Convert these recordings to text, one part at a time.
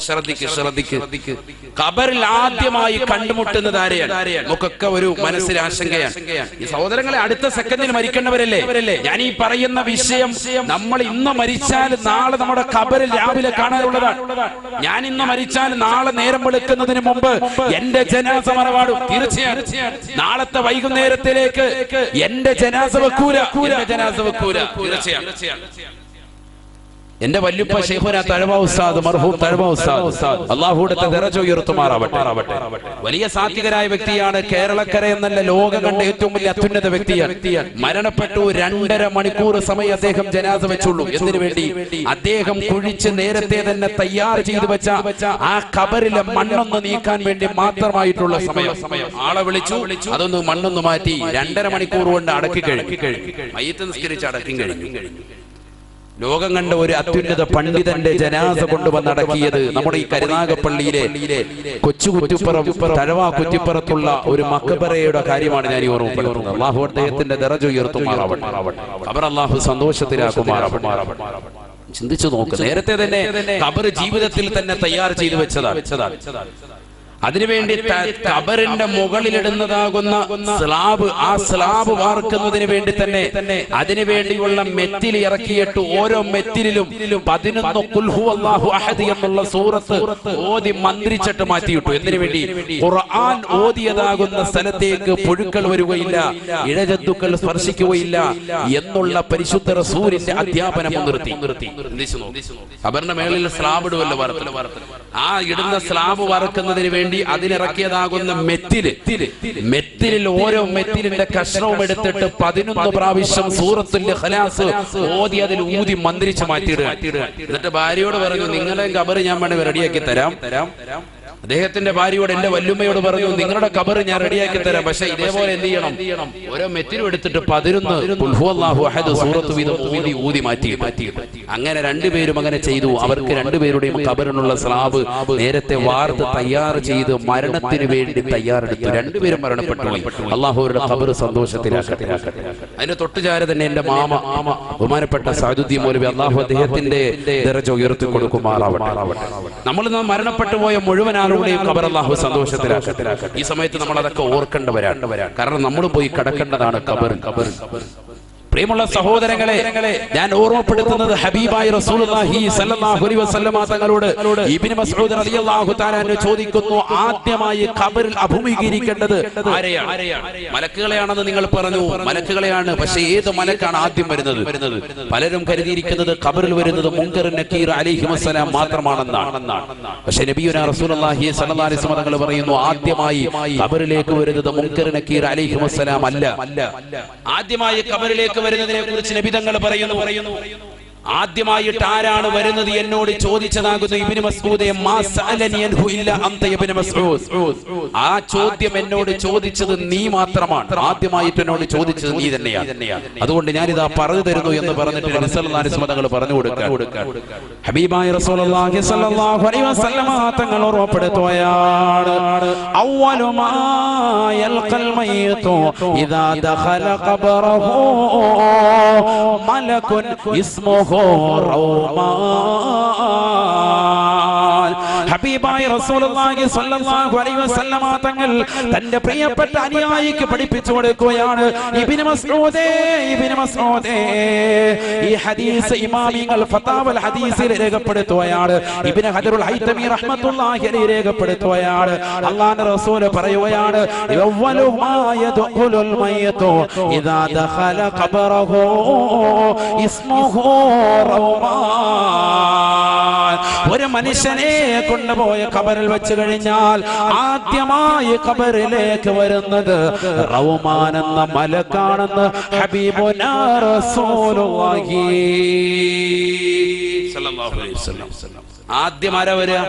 ശ്രദ്ധിക്ക്. ഖബറിൽ ആദ്യമായി കണ്ടുമുട്ടുന്നത് ആരെയാണ്? നമുക്കൊക്കെ ഒരു മനസ്സിൽ ആശങ്കയാണ്. ഈ സഹോദരങ്ങളെ, അടുത്ത സെക്കൻഡിൽ മരിക്കേണ്ടവരല്ലേ? ഞാൻ ഈ പറയുന്ന വിഷയം നമ്മൾ ഇന്ന് മരിച്ചാൽ നാളെ നമ്മുടെ ഖബറിൽ രാവിലെ കാണാനുള്ളതാണ്. ഞാൻ ഇന്ന് മരിച്ചാൽ നാളെ നേരം വെളുക്കുന്നതിന് മുമ്പ് എന്റെ ജനാസ മറവാടും. തീർച്ചയായും നാളത്തെ വൈകുന്നേരത്തിലേക്ക് എന്റെ ജനാസ വെക്കൂല. തീർച്ചയായും എന്റെ വല്യുപ്പ ശൈഖുന തഴവ ഉസ്താദ്, മർഹൂം തഴവ ഉസ്താദ്, അല്ലാഹുവിന്റെ ദറജ ഉയർത്തുമാറാവട്ടെ. വലിയ സാത്വികരായ വ്യക്തിയാണ്. കേരളക്കര എന്നല്ല, ലോകം കണ്ട ഏറ്റവും വലിയ അത്യുന്നത വ്യക്തിയാണ്. മരണപ്പെട്ടു. 2.5 മണിക്കൂർ സമയം അദ്ദേഹം ജനാസ വെച്ചുള്ളൂ. എന്തിനു വേണ്ടി? അദ്ദേഹം കുഴിച്ച് നേരത്തെ തന്നെ തയ്യാർ ചെയ്തു വെച്ച ആ ഖബറിലെ മണ്ണൊന്ന് നീക്കാൻ വേണ്ടി മാത്രമായിട്ടുള്ള സമയം. ആളെ വിളിച്ചു, അതൊന്ന് മണ്ണൊന്ന് മാറ്റി 2.5 മണിക്കൂർ കൊണ്ട് അടക്കി കഴിഞ്ഞു. മയ്യിത്ത് നിസ്കരിച്ച് അടക്കി കഴിഞ്ഞു. ലോകം കണ്ട ഒരു അത്യുന്നത പണ്ഡിതന്റെ ജനാസ കൊണ്ടുവന്നടക്കിയത് നമ്മുടെ ഈ കരുനാഗപ്പള്ളിയിലെ കൊച്ചു കുറ്റിപ്പുറം, തഴവ കുറ്റിപ്പുറത്തുള്ള ഒരു മഖബറയുടെ കാര്യമാണ് ഞാൻ ഈ ഓർമ്മപ്പെടുത്തുന്നത്. അല്ലാഹു അദ്ദേഹത്തിന്റെ ദറജ ഉയർത്തുമാറാവട്ടെ. ഖബർ അല്ലാഹു സന്തോഷത്തിലാക്കുമാറാവട്ടെ. ചിന്തിച്ചു നോക്ക്. നേരത്തെ തന്നെ ഖബർ ജീവിതത്തിൽ തന്നെ തയ്യാർ ചെയ്തു വെച്ചതാണ്. അതിനുവേണ്ടി ഖബറിന്റെ മുകളിലിടുന്നതാകുന്ന സ്ലാബ്, ആ സ്ലാബ് വാർക്കുന്നതിന് വേണ്ടി തന്നെ അതിനുവേണ്ടിയുള്ള മെറ്റിൽ ഇറക്കിയിട്ട് ഓരോ മെറ്റിലും 11 ഖുൽ ഹുവല്ലാഹു അഹദ് എന്നുള്ള സൂറത്ത് ഓതി മന്ത്രിച്ചിട്ട് മാറ്റിയിട്ടു. എന്തിനു വേണ്ടി? ഖുർആൻ ഓതിയതാകുന്ന സ്ഥലത്തേക്ക് പുഴുക്കൾ വരികയില്ല, ഇഴജന്തുക്കൾ സ്പർശിക്കുകയില്ല എന്നുള്ള പരിശുദ്ധ റസൂലിന്റെ അധ്യാപനം നിർത്തി. ഖബറിന്റെ മേളിൽ സ്ലാബ് ഇടുവല്ലോ, ആ ഇടുന്ന സ്ലാബ് വറക്കുന്നതിന് വേണ്ടി അതിനിറക്കിയതാകുന്ന മെറ്റിലിൽ ഓരോ മെറ്റിലിന്റെ കഷ്ണവും എടുത്തിട്ട് 11 പ്രാവശ്യം സൂറത്തുൽ ഇഖ്ലാസ് ഓതി അതിൽ ഊതി മന്ത്രിച്ച് മാറ്റിയിടുക. എന്നിട്ട് ഭാര്യയോട് പറഞ്ഞു, നിങ്ങളെ ഖബർ ഞാൻ വേണമെങ്കിൽ റെഡിയാക്കി തരാം. അദ്ദേഹത്തിന്റെ ഭാര്യയോട്, എന്റെ വല്ലുമ്മയോട് പറഞ്ഞു, നിങ്ങളുടെ ഖബർ ഞാൻ റെഡിയാക്കി തരാം, പക്ഷെ ഇതേപോലെ എന്ത് ചെയ്യണം? ഓരോ മെറ്റിലും എടുത്തിട്ട് 11 ഖുൽ ഹുവല്ലാഹു അഹദ് സൂറത്ത് വീതം ഊതി മാറ്റി. അങ്ങനെ രണ്ടുപേരും അങ്ങനെ ചെയ്തു. അവർക്ക് രണ്ടുപേരുടെയും ഖബറിനുള്ള സ്ലാബ് നേരത്തെ വാർത്ത് തയ്യാർ ചെയ്ത് മരണത്തിന് വേണ്ടി തയ്യാറെടുത്തു. രണ്ടുപേരും മരണപ്പെട്ടു. അല്ലാഹു അവരുടെ ഖബർ സന്തോഷത്തിലാക്കട്ടെ. അതിന് തൊട്ടുചാര തന്നെ എന്റെ മാമ ബഹുമാനപ്പെട്ട സഅദുദ്ദീൻ മൗലവി, അല്ലാഹു അദ്ദേഹത്തിന്റെ ദറജ ഉയർത്തി കൊടുക്കുമാറാവട്ടെ. നമ്മൾ മരണപ്പെട്ടു പോയ മുഴുവൻ ഖബർ അല്ലാഹു സന്തോഷത്തിലാക്കട്ടെ. ഈ സമയത്ത് നമ്മൾ അതൊക്കെ ഓർക്കേണ്ടവരാണ്. കാരണം നമ്മൾ പോയി കടക്കേണ്ടതാണ് ഖബർ. പ്രിയമുള്ള സഹോദരങ്ങളെ, ഞാൻ ഓർമ്മപ്പെടുത്തുന്നത് ഹബീബായ റസൂലുള്ളാഹി സ്വല്ലല്ലാഹു അലൈഹി വസല്ലമ തങ്ങളോട് ഇബ്നു മസ്ഊദ് റളിയല്ലാഹു തആല അൻഹു ചോദിക്കുന്നു, ആദ്യമായി ഖബറിൽ അഭിമുഖീകരിക്കേണ്ടത് ആരെയാണ്? മലക്കുകളെയാണെന്ന് നിങ്ങൾ പറഞ്ഞു. മലക്കുകളെയാണ്. പക്ഷേ ഏത് മലക്കാണ് ആദ്യം വരുന്നത്? പലരും കരുതിയിരിക്കുന്നത് ഖബറിൽ വരുന്നത് മുൻകർ നക്കീർ അലൈഹിസ്സലാം മാത്രമാണെന്നാണ്. പക്ഷേ നബിയുനാ റസൂലുള്ളാഹി സ്വല്ലല്ലാഹു അലൈഹി വസല്ലം തങ്ങൾ പറയുന്നു, ആദ്യമായി ഖബറിലേക്ക് വരുന്നത് മുൻകർ നക്കീർ അലൈഹിസ്സലാം അല്ല. ആദ്യമായി ഖബറിലേക്ക് വരുന്നതിനെ കുറിച്ച് നബി തങ്ങൾ പറയുന്നു, ആദ്യമായിട്ട് ആരാണ് വരുന്നത് എന്നോട് ചോദിച്ചതാകുന്നു ഇബ്നു മസ്ഊദേ, മാ സഅലനി അൻഹു ഇല്ലാ അൻത ഇബ്നു മസ്ഊദ്. ആ ചോദ്യം എന്നോട് ചോദിച്ചത് നീ മാത്രമാണ്. ആദ്യമായിട്ട് എന്നോട് ചോദിച്ചത് നീ തന്നെയാണ്. അതുകൊണ്ട് ഞാനിതാ പറഞ്ഞു തരുന്നു എന്ന് പറഞ്ഞിട്ട് നബി സല്ലല്ലാഹു അലൈഹി വസല്ലം തങ്ങൾ പറഞ്ഞു കൊടുക്കുക. ഹബീബായ റസൂലുള്ളാഹി സ്വല്ലല്ലാഹു അലൈഹി വസല്ലം തങ്ങൾ ഓർമ്മപ്പെടുത്തുകയാണ്, അവ്വലു മാ യൽഖൽ മയ്യിതു ഇദാ ദഖല ഖബറഹു മലകുൻ ഇസ്മുഹു ഹബീബായ റസൂലുള്ളാഹി സ്വല്ലല്ലാഹു അലൈഹി വസല്ലമ തങ്ങൾ തന്റെ പ്രിയപ്പെട്ട അനുയായിക്ക് പഠിപ്പിച്ചു കൊടുക്കുകയാണ്, ഇബ്നു മസ്ഊദേ, ഈ ഹദീസ് ഇമാമിങ്ങൾ ഫതാവൽ ഹദീസിൽ രേഖപ്പെടുത്തുകയാണ്. ഇബ്നു ഹജറുൽ ഹൈതമി റഹ്മത്തുള്ളാഹി അലൈഹി രേഖപ്പെടുത്തുകയാണ്. അല്ലാഹുവിന്റെ റസൂൽ പറയുകയാണ്, അവ്വലു മാ യദ്ഖുലുൽ മയ്യിതു ഇദാ ദഖല ഖബറഹു ഇസ്മുഹു ഒരു മനുഷ്യനെ കൊണ്ടുപോയ ഖബറിൽ വെച്ച് കഴിഞ്ഞാൽ ആദ്യമായി ഖബറിലേക്ക് വരുന്നത് റൗമാൻ എന്ന മലക്കാണെന്ന് ഹബീബുനാ റസൂലുള്ളാഹി സ്വല്ലല്ലാഹു അലൈഹി വസല്ലം. ആദ്യം ആരാ വരിക?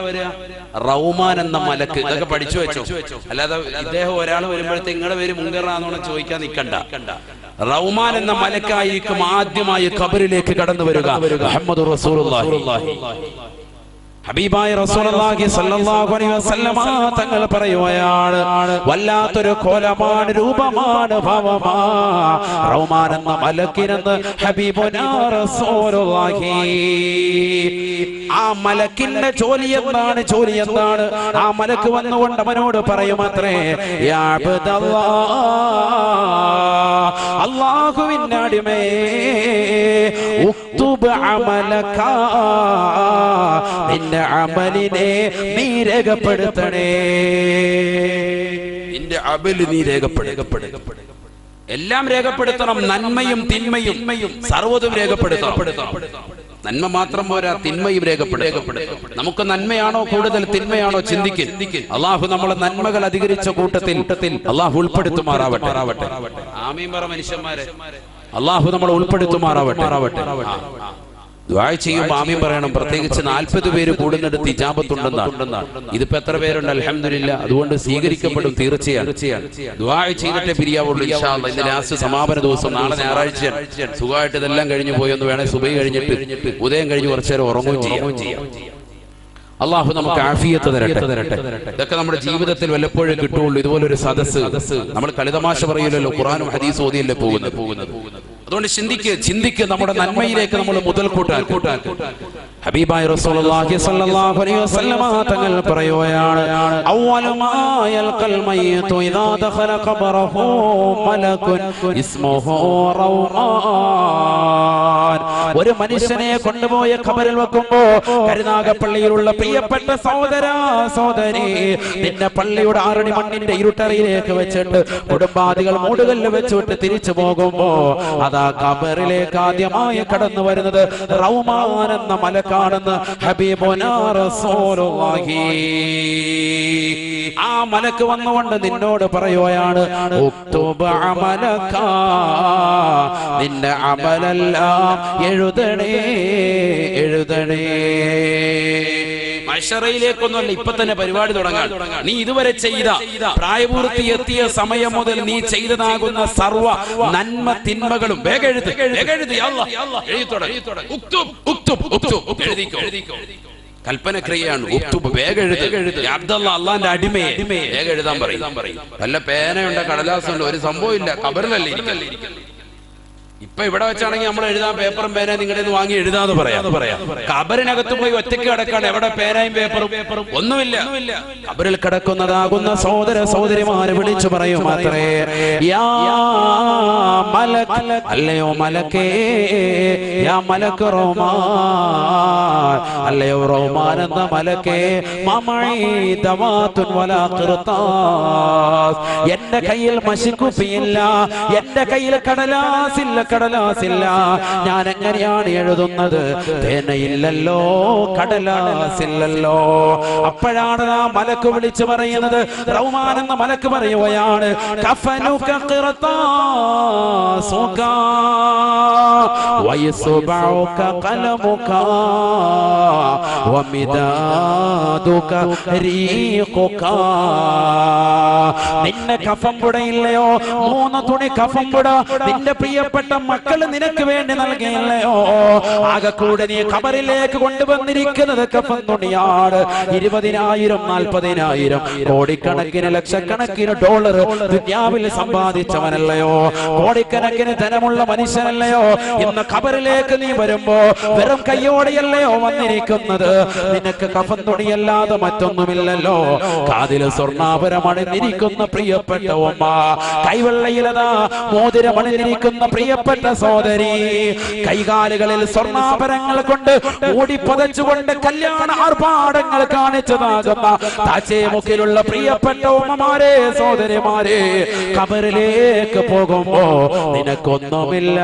റൗമാൻ എന്ന മലക്ക്. ഇതൊക്കെ പഠിച്ചു വെച്ചോ. അല്ലാതെ ഇദ്ദേഹം ഒരാൾ വരുമ്പോഴത്തെ നിങ്ങളുടെ പേര് മുൻകറാന്നോണം ചോദിക്കാൻ നിൽക്കണ്ട. റൗമാൻ എന്ന മലക്കായിരിക്കും ആദ്യമായി ഖബറിലേക്ക് കടന്നു വരിക. മുഹമ്മദുർ റസൂലുള്ളാഹി. ഹബീബായ റസൂലുള്ളാഹി സ്വല്ലല്ലാഹു അലൈഹി വസല്ലം തങ്ങൾ പറയുകയാണ്, വല്ലാത്തൊരു കോലമാണ്, രൂപമാണ്, ഭാവമാണ് റൗമാൻ എന്ന മലക്കിനെന്ന് ഹബീബുനാ റസൂലുള്ളാഹി. ആ മലക്കിന്റെ ജോലി എന്താണ്? ജോലി എന്താണ്? ആ മലക്ക് വന്നുകൊണ്ട് അവനോട് പറയുമത്രേ, യാ അബ്ദല്ലാഹ്, അല്ലാഹുവിന്റെ അടിമയെ, ഉക്തുബ് അമലക, നിന്റെ അമലിനെ നീ രേഖപ്പെടുത്തണേ. നിന്റെ അമല് നീ രേഖപ്പെടുത്തണം. എല്ലാം രേഖപ്പെടുത്തണം. നന്മയും തിന്മയും സർവ്വതും രേഖപ്പെടുത്തണം. നന്മ മാത്രം പോരാ, തിന്മയും രേഖപ്പെടുത്തണം. നമുക്ക് നന്മയാണോ കൂടുതൽ തിന്മയാണോ ചിന്തിക്കും. അള്ളാഹു നമ്മളെ നന്മകൾ അധികരിച്ച കൂട്ടത്തിൽ അള്ളാഹു ഉൾപ്പെടുത്തുമാറാവട്ടെ. ആമീൻ പറ മനുഷ്യന്മാരെ. അള്ളാഹു നമ്മളെ ഉൾപ്പെടുത്തുമാറാവട്ടെ. ദുആ ചെയ്യുമ്പോൾ ആമീൻ പറയണം. പ്രത്യേകിച്ച് 40 പേര് കൂടുന്നിടത്ത് ഇജാബത്തുണ്ടെന്നാണ്. ഇതിപ്പോ എത്ര പേരുണ്ട്? അൽഹംദുലില്ലാഹ്. അതുകൊണ്ട് സ്വീകരിക്കപ്പെടും തീർച്ചയാണ്. ദുആ ചെയ്തിട്ടേ പിരിയാവുള്ളൂ ഇൻഷാ അല്ലാഹ്. ഇന്ന് ലാസ്റ്റ് സമാപന ദിവസം, നാളെ ഞായറാഴ്ചയാണ്. സുഖമായിട്ട് ഇതെല്ലാം കഴിഞ്ഞു പോയി ഒന്ന് വേണേ സുബഹി കഴിഞ്ഞിട്ട് ഉദയം കഴിഞ്ഞ് കുറച്ചു നേരം ഉറങ്ങുകയും ചെയ്യാം. അള്ളാഹു നമുക്ക് ആഫിയത്ത് തരട്ടെ. ഇതൊക്കെ നമ്മുടെ ജീവിതത്തിൽ വല്ലപ്പോഴും കിട്ടുള്ളൂ. ഇതുപോലൊരു സദസ്സ്. നമ്മൾ കളിതമാശ പറയില്ലല്ലോ, ഖുർആനും ഹദീസും ഓതിയല്ലേ പോകുന്നത്. അതുകൊണ്ട് ചിന്തിക്ക് നമ്മുടെ നന്മയിലേക്ക് നമ്മൾ മുതൽക്കൂട്ടാൻ. ഹബീബായ റസൂലുള്ളാഹി സ്വല്ലല്ലാഹു അലൈഹി വസല്ലമ തങ്ങൾ പറയുകയാണ്, അവ്വലു മാ യൽഖൽ മയ്യിതു ഇദാ ദഖല ഖബറഹു മലകുൻ ഇസ്മുഹു റൗമാൻ. ഒരു മനുഷ്യനെ കൊണ്ടുപോയ ഖബറിൽ വെക്കുമ്പോൾ കരുനാഗപ്പള്ളിയിലുള്ള പ്രിയപ്പെട്ട സഹോദരി, നിന്നെ പള്ളിയുടെ 6 മണ്ണിന്റെ ഇരുട്ടറയിലേക്ക് വെച്ചിട്ട് കുടുംബാദികൾ മൂടുകല്ല് വെച്ചിട്ട് തിരിച്ചു പോകുമ്പോ അതാ ഖബറിലേക്ക് ആദ്യമായി കടന്നു വരുന്നത് റൗമാൻ എന്ന മലക്കാണെന്ന് ഹബീബുനാ റസൂലുള്ളാഹി. ആ മലക്ക് വന്നുകൊണ്ട് നിന്നോട് പറയുകയാണ്, ഉക്തുബ് അമലക, നിന്റെ അമലെല്ലാം എഴുതണേ. മഹ്ശറയിലേക്കൊന്നുമല്ല, ഇപ്പൊ തന്നെ പരിപാടി തുടങ്ങാൻ. നീ ഇതുവരെ ചെയ്ത പ്രായപൂർത്തി എത്തിയ സമയം മുതൽ നീ ചെയ്തതാകുന്ന സർവ്വ നന്മ തിന്മകളും വേഗം എഴുതി. കൽപ്പനക്രിയയാണ്. വേഗം എഴുതി. അബ്ദല്ലാഹ്, അള്ളാന്റെ അടിമയെ വേഗം എഴുതാൻ പറയും. വല്ല പേനയുണ്ട്, കടലാസുണ്ട്, ഒരു സംഭവം ഇല്ല. ഖബറിലല്ലേ ഇരിക്കല്ലേ. ഇപ്പൊ ഇവിടെ വെച്ചാണെങ്കിൽ നമ്മൾ എഴുതാൻ പേപ്പറും പേന നിങ്ങളുടെ വാങ്ങി എഴുതാന്ന് പറയാം. ഖബറിനകത്ത് പോയി ഒറ്റയ്ക്ക് കിടക്കാണ്. എവിടെ പേനയും പേപ്പറും ഒന്നുമില്ല. ഖബറിൽ കിടക്കുന്നതാകുന്ന സഹോദരന്മാരെ വിളിച്ചു പറയും അത്രേ, യാ മലക്, അല്ലയോ മലക്കേ, യാ മലക് റൗമാൻ, അല്ലയോ റൗമാൻ എന്ന മലക്കേ, മമഈ ദവാതുൻ വലാ ഖിർതാസ്, എന്റെ കയ്യിൽ മഷിക്കുപ്പിയില്ല, എന്റെ കയ്യിൽ കടലാസില്ല. ഞാൻ എങ്ങനെയാണ് എഴുതുന്നത്? പേനയില്ലല്ലോ, കടലാസില്ലല്ലോ. അപ്പോഴാണ് ആ മലക്ക് വിളിച്ചു പറയുന്നത്, റൗമാൻ എന്ന മലക്ക് പറയുകയാണ്, കഫനുക ഖിർതാസുക വയസ്ബഉക ഖലമുക വമിദാദുക റീഖുക. നിന്റെ കഫംപുടയില്ലയോ? 3 തുണി കഫംപുട നിന്റെ പ്രിയപ്പെട്ട മക്കള് നിനക്ക് വേണ്ടി നൽകിയല്ലയോ? ആകെ കൂടെ നീ ഖബറിലേക്ക് കൊണ്ടുവന്നിരിക്കുന്നത് കഫൻ തുണിയാണ്. 20,000 40,000 കോടിക്കണക്കിന് ലക്ഷക്കണക്കിന് ഡോളർ ദുനിയാവിൽ സമ്പാദിച്ചവനല്ലയോ? കോടിക്കണക്കിന് ധനമുള്ള മനുഷ്യനല്ലയോ? ഇന്ന് ഖബറിലേക്ക് നീ വരുമ്പോ വെറും കയ്യോടെയല്ലയോ വന്നിരിക്കുന്നത്? നിനക്ക് കഫൻ തുണിയല്ലാതെ മറ്റൊന്നുമില്ലല്ലോ. കാതിൽ സ്വർണ്ണാഭരണം അണിഞ്ഞിരിക്കുന്ന പ്രിയപ്പെട്ട ഉമ്മ, കൈവെള്ളയിലതാ മോതിരം അണിഞ്ഞിരിക്കുന്ന പ്രിയപ്പെട്ട സഹോദരി, കൈകാലുകളിൽ സ്വർണ്ണാഭരണങ്ങൾ കൊണ്ട് മൂടി പതച്ചുകൊണ്ട് കല്യാണ ആർഭാടങ്ങൾ കാണിച്ചതാകുന്ന താച്ചേമുക്കിലുള്ള പ്രിയപ്പെട്ട ഉമ്മമാരെ, സഹോദരിമാരെ, ഖബറിലേക്ക് പോകുമ്പോ നിനക്കൊന്നുമില്ല.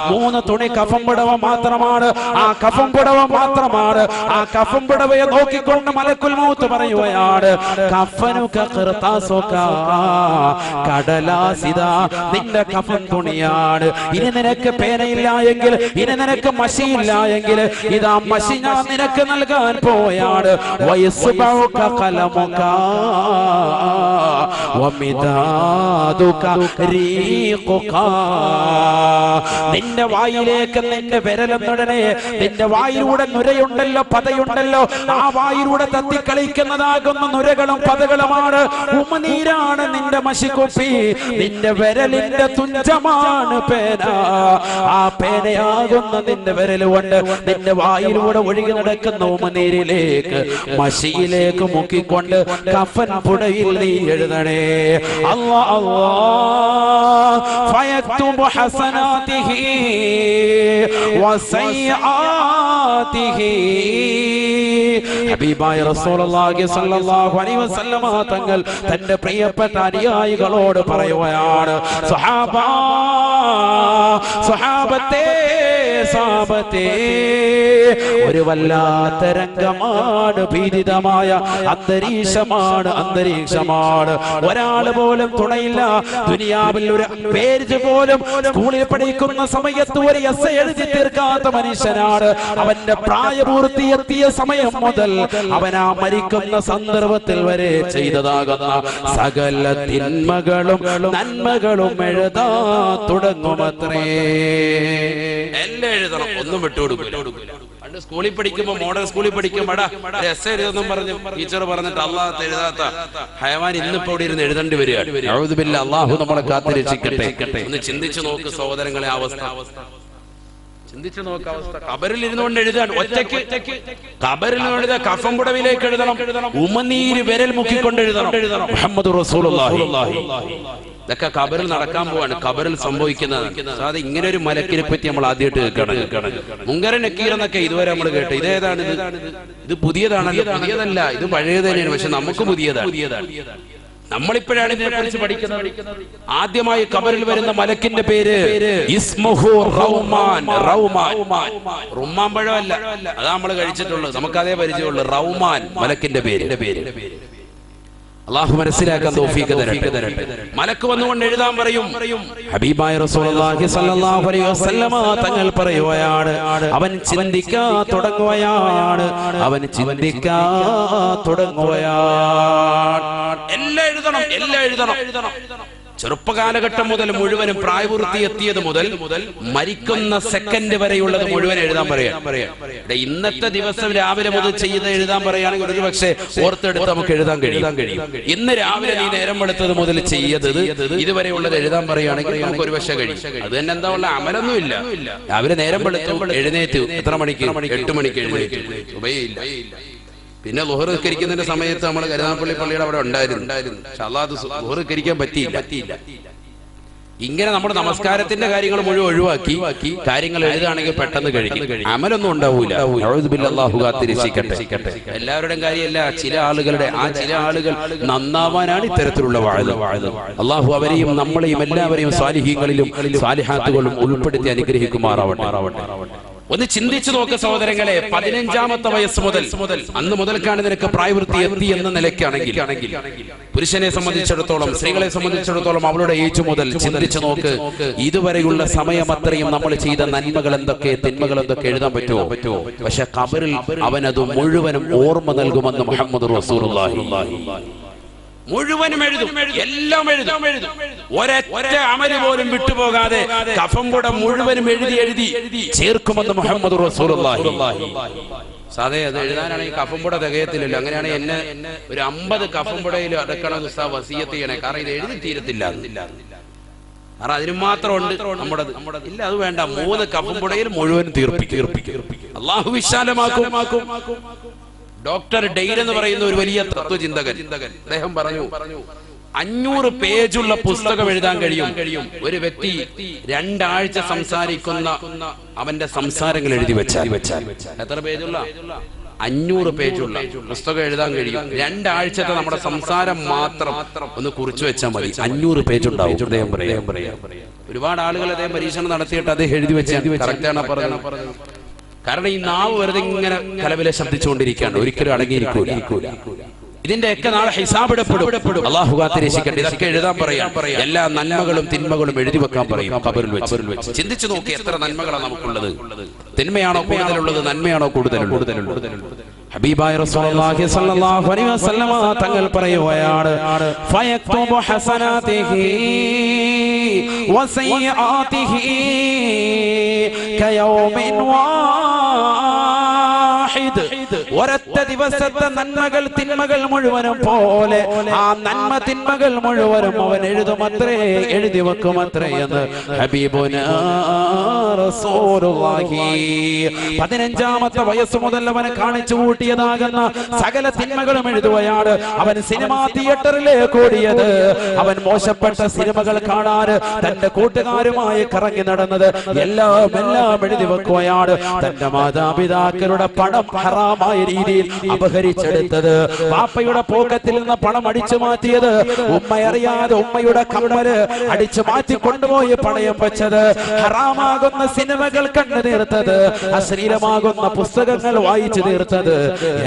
3 തുണി കഫം പുടവ മാത്രമാണ്. ആ കഫം പുടവ മാത്രമാണ്. ആ കഫം പുടവയെ നോക്കിക്കൊണ്ട് മലക്കുൽ മൗത്ത് പറയുകയാണ്, കഫനുക ഖിർതാസുക, കടലാസിദാ നിന്റെ കഫൻ തുണിയാണ്. ഇനി നിനക്ക് പേനയില്ല എങ്കിൽ, ഇനി നിനക്ക് മഷിയില്ല എങ്കിൽ, ഇതാ മഷി ഞാൻ നിനക്ക് നൽകാൻ പോയാണ്. വയസ്ബഉക ഖലമുക വമിദാദുക റീഖുക. നിന്റെ വായിലേക്ക് നിന്റെ വിരലെന്നുടനെ നിന്റെ വായിലൂടെ നുരയുണ്ടല്ലോ, പതയുണ്ടല്ലോ. ആ വായിലൂടെ തത്തിക്കളിക്കുന്നതാകുന്ന നുരകളും പതകളുമാണ്, ഉമനീരാണ് നിന്റെ മഷിക്കുപ്പി. നിന്റെ വിരലിന്റെ നിന്റെ തുഞ്ചമാണ് പേന. ആ പേനയാകുന്ന നിന്റെ വിരൽ കൊണ്ട് നിന്റെ വായിലൂടെ ഒഴുകി നടക്കുന്ന ഉമനീരിലേക്ക് മഷിയിലേക്ക് മുക്കിക്കൊണ്ട് കഫൻ പുടയിൽ നീ എഴുതണേ. അല്ലാ അല്ലാ ഫയക്തുബു ഹസനാതിഹി വസയ്യാതിഹി. ഹബീബായ റസൂലുള്ളാഹി സ്വല്ലല്ലാഹു അലൈഹി വസല്ലമ തങ്ങൾ തന്റെ പ്രിയപ്പെട്ട അനുയായികളോട് പറയുകയാണ്, സ്വഹാബത്തെ ഒരു വല്ലാത്ത രംഗമാണ്, ഭീതിതമായ അന്തരീക്ഷമാണ്. ഒരാൾ പോലും തുണയില്ല. ദുനിയാവിൽ ഒരു പേര് പോലും സ്കൂളിൽ പഠിക്കുന്ന സമയത്ത് ഒരു എസ്സേ എഴുതി തീർക്കാത്ത മനുഷ്യനാണ്. അവന്റെ പ്രായപൂർത്തിയെത്തിയ സമയം മുതൽ അവൻ ആ മരിക്കുന്ന സന്ദർഭത്തിൽ വരെ ചെയ്തതാകുന്ന സകല തിന്മകളും നന്മകളും എഴുതാ തുടങ്ങുമത്രേ. എല്ലാം എഴുതണം, ഒന്നും വിട്ടുകൊടുക്കില്ല. പണ്ട് സ്കൂളിൽ പഠിക്കുമ്പോ, മോഡൽ സ്കൂളിൽ പഠിക്കുമ്പോ എസ്സേ എഴുതുന്നു പറഞ്ഞു ടീച്ചർ പറഞ്ഞിട്ട് അള്ളാഹ് എഴുതാത്ത ഹയവാൻ ഇന്നിപ്പോ ഇവിടെ ഇരുന്ന് എഴുതേണ്ടി വരികയാണ്. അള്ളാഹു നമ്മളെ കാത്തിരക്ഷിക്കട്ടെ. ഒന്ന് ചിന്തിച്ചു നോക്ക് സഹോദരങ്ങളെ, അവസ്ഥ ചിന്തിച്ചു നോക്ക അവസ്ഥ. ഖബറിൽ ഇരുന്നുകൊണ്ട് എഴുതാൻ, ഒറ്റയ്ക്ക് ഖബറിൽ നിന്ന് എഴുതാൻ, കഫം പുടവിലേക്ക് എഴുതണം, ഉമനീര് വിരൽ മുക്കിക്കൊണ്ട് എഴുതണം മുഹമ്മദ് റസൂലുള്ളാഹി. ഇതൊക്കെ ഖബറിൽ നടക്കാൻ പോവാണ്, ഖബറിൽ സംഭവിക്കുന്നതാണ്. അത് ഇങ്ങനെ ഒരു മലക്കിനെ പറ്റി നമ്മൾ ആദ്യമായിട്ട് കേൾക്കണം. മുങ്കരൻ നക്കീർ എന്നൊക്കെ ഇതുവരെ നമ്മൾ കേട്ടു. ഇതേതാണ്? ഇത് പുതിയതാണല്ലോ? പുതിയതല്ല, ഇത് പഴയത് തന്നെയാണ്. പക്ഷെ നമുക്ക് പുതിയതാണ്. നമ്മളിപ്പോഴാണ് ഇതിനെക്കുറിച്ച് പഠിക്കുന്നത്. ആദ്യമായി ഖബറിൽ വരുന്ന മലക്കിന്റെ പേര് ഇസ്മുഹു റൗമാൻ. റുമ്മാൻ പഴമല്ല, അതാ നമ്മൾ കഴിച്ചിട്ടുള്ളത്, നമുക്കതേ പരിചയമുള്ളൂ. റൗമാൻ മലക്കിന്റെ പേര്. അല്ലാഹു മനസ്സിലാക്കാൻ തൗഫീഖ് തരട്ടെ. മലക്ക് വന്നുകൊണ്ട് എഴുതാൻ പറയും. ഹബീബായ റസൂലുള്ളാഹി സ്വല്ലല്ലാഹു അലൈഹി വസല്ലമ തങ്ങൾ പറയുകയാണ്, അവൻ ചിന്തിക്കാൻ തുടങ്ങുകയാണ്. എല്ലാം എഴുതണം. ചെറുപ്പകാലഘട്ടം മുതൽ മുഴുവനും പ്രായപൂർത്തി എത്തിയത് മുതൽ മരിക്കുന്ന സെക്കൻഡ് വരെയുള്ളത് മുഴുവൻ എഴുതാൻ പറയാം. ഇന്നത്തെ ദിവസം രാവിലെ മുതൽ ചെയ്ത് എഴുതാൻ പറയുകയാണെങ്കിൽ ഒരു പക്ഷേ ഓർത്തെടുത്ത് നമുക്ക് എഴുതാൻ കഴിയും. ഇന്ന് രാവിലെ നീ നേരം വെളുത്തത് മുതൽ ചെയ്തത് ഇതുവരെയുള്ളത് എഴുതാൻ പറയുകയാണെങ്കിൽ നമുക്ക് ഒരു പക്ഷേ കഴിയും. അത് തന്നെ എന്താ ഉള്ള അമലൊന്നുമില്ല. രാവിലെ നേരം വെളുത്തു, എഴുന്നേറ്റ് എത്ര മണിക്ക്? 8 മണിക്ക് എഴുന്നേറ്റ്. ഉപയില്ല. പിന്നെ ളുഹർ നിസ്കരിക്കുന്നതിന്റെ സമയത്ത് നമ്മൾ കരുനാഗപ്പള്ളി പള്ളിയുടെ അവിടെ ഉണ്ടായിരുന്നു. പക്ഷെ അല്ലാതെ ളുഹർ നിസ്കരിക്കാൻ പറ്റിയില്ല. ഇങ്ങനെ നമ്മുടെ നമസ്കാരത്തിന്റെ കാര്യങ്ങൾ മുഴുവൻ ഒഴിവാക്കി കാര്യങ്ങൾ എഴുതുകയാണെങ്കിൽ പെട്ടെന്ന് കഴിയും, അമലൊന്നും ഉണ്ടാവൂല. അല്ലാഹു കാത്തിരക്ഷിക്കട്ടെ. എല്ലാവരുടെയും കാര്യമല്ല, ചില ആളുകൾ നന്നാവാനാണ് ഇത്തരത്തിലുള്ള വാഴ. അല്ലാഹു അവരെയും നമ്മളെയും എല്ലാവരെയും സാലിഹീങ്ങളിലും സാലിഹാത്തുകളും ഉൾപ്പെടുത്തി അനുഗ്രഹിക്കുമാറാവട്ടെ. ഒന്ന് ചിന്തിച്ചു നോക്ക് സഹോദരങ്ങളെ, 15ാമത്തെ വയസ്സ് മുതൽ അന്ന് മുതൽക്കാണ് നിനക്ക് പ്രായപൂർത്തി എത്തി എന്ന നിലയ്ക്കാണെങ്കിൽ പുരുഷനെ സംബന്ധിച്ചിടത്തോളം, സ്ത്രീകളെ സംബന്ധിച്ചിടത്തോളം അവളുടെ ഏജ് മുതൽ ചിന്തിച്ചു നോക്ക്. ഇതുവരെയുള്ള സമയം അത്രയും നമ്മൾ ചെയ്ത നന്മകൾ എന്തൊക്കെ, തിന്മകൾ എന്തൊക്കെ എഴുതാൻ പറ്റുമോ? പക്ഷെ ഖബറിൽ അവനത് മുഴുവനും ഓർമ്മ നൽകുമെന്ന് മുഹമ്മദ് റസൂലുള്ളാഹി. മുഴുവനും എഴുതും, എല്ലാം എഴുതും. ഒരൊറ്റ അമല് പോലും വിട്ടുപോകാതെ കഫം കൂടെ മുഴുവനും എഴുതി ചേർക്കുമെന്ന് മുഹമ്മദ് റസൂലുള്ളാഹി. സാധേ അത് എഴുതാനാണെങ്കിൽ കഫം പുട തികയത്തില്ലല്ലോ. അങ്ങനെയാണെങ്കിൽ എന്നെ ഒരു 50 കഫം പുടയിൽ അടക്കണം വസിയത്ത് ചെയ്യണേ. കാരണം ഇത് എഴുതി തീരത്തില്ല. കാരണം അതിന് മാത്രം ഉണ്ട് നമ്മുടെ ഇല്ല. അത് വേണ്ട, 3 കഫം പുടയിൽ മുഴുവൻ തീർപ്പിക്കും. അല്ലാഹു വിശാലമാക്കും. ഡോക്ടർ ഡെയ്ൽ എന്ന് പറയുന്ന ഒരു വലിയ തത്വചിന്തകൻ, അദ്ദേഹം പറഞ്ഞു, 500 പേജുള്ള പുസ്തകം എഴുതാൻ കഴിയും ഒരു വ്യക്തി 2 ആഴ്ച സംസാരിക്കുന്ന അവന്റെ സംസാരങ്ങൾ എഴുതി വെച്ചാൽ. എത്ര പേജുള്ള? 500 പേജുള്ള പുസ്തകം എഴുതാൻ കഴിയും. 2 ആഴ്ചത്തെ നമ്മുടെ സംസാരം മാത്രം ഒന്ന് കുറിച്ചു വെച്ചാൽ മതി, 500 പേജുണ്ടാവും. അദ്ദേഹം പറയാം. ഒരുപാട് ആളുകൾ അദ്ദേഹം പരീക്ഷണം നടത്തിയിട്ട് അദ്ദേഹം എഴുതി വെച്ചാൽ കറക്റ്റാണ് പറഞ്ഞത്. കാരണം ഈ നാവ് വെറുതെ ഇങ്ങനെ കലവിലെ ശബ്ദിച്ചുകൊണ്ടിരിക്കുകയാണ്, ഒരിക്കലും അടങ്ങിയിരിക്കൂല. ഇതിന്റെയൊക്കെ നാളെ ഹിസാബിടപ്പെടും. അല്ലാഹു കാത്തിരക്ഷിക്കട്ടെ. ഇതൊക്കെ എഴുതാൻ പറയാം. എല്ലാ നന്മകളും തിന്മകളും എഴുതി വെക്കാൻ പറയും ഖബറിൽ വെച്ച്. ചിന്തിച്ചു നോക്കി, എത്ര നന്മകളാണ് നമുക്കുള്ളത്. തിന്മയാണോ കൂടുതലുള്ളത്, നന്മയാണോ കൂടുതലുള്ളത്? ഹബീബായ റസൂലുള്ളാഹി സ്വല്ലല്ലാഹു അലൈഹി വസല്ലമ തങ്ങൾ പറയുകയാണ്, ഫയക്തുബു ഹസനാതിഹി വസയ്യാതിഹി കയൗമിൻ വാഹിദ്. ഒരൊറ്റ ദിവസത്തെ നന്മകൾ തിന്മകൾ മുഴുവനും പോലെ ആ നന്മ തിന്മകൾ മുഴുവനും അവൻ എഴുതുമത്രേ, എഴുതി വെക്കുമത്രേ എന്ന് ഹബീബുനാ റസൂലുള്ളാഹി. 15ാമത്തെ വയസ്സ് മുതൽ അവനെ കാണിച്ചു കൂട്ടിയതാകുന്ന സകല തിന്മകളും എഴുതുകയാണ്. അവൻ സിനിമാ തിയേറ്ററിലേക്ക് ഓടിയത്, അവൻ മോശപ്പെട്ട സിനിമകൾ കാണാൻ തന്റെ കൂട്ടുകാരുമായി കറങ്ങി നടന്നത് എല്ലാം എഴുതി വെക്കുകയാണ്. തന്റെ മാതാപിതാക്കളുടെ പണം ഹറാമായ രീതിയിൽ അപഹരിച്ചെടുത്തത്, പാപ്പയുടെ പോക്കറ്റിൽ നിന്ന് പണം അടിച്ചു മാറ്റിയത്, ഉമ്മയറിയാതെ ഉമ്മയുടെ കമ്മല് അടിച്ചു മാറ്റി കൊണ്ടുപോയി പണയം വെച്ചത്, ഹറാമാകുന്ന സിനിമകൾ കണ്ടു തീർത്തത്, അശ്ലീലമാകുന്ന പുസ്തകങ്ങൾ വായിച്ചു തീർത്തത്,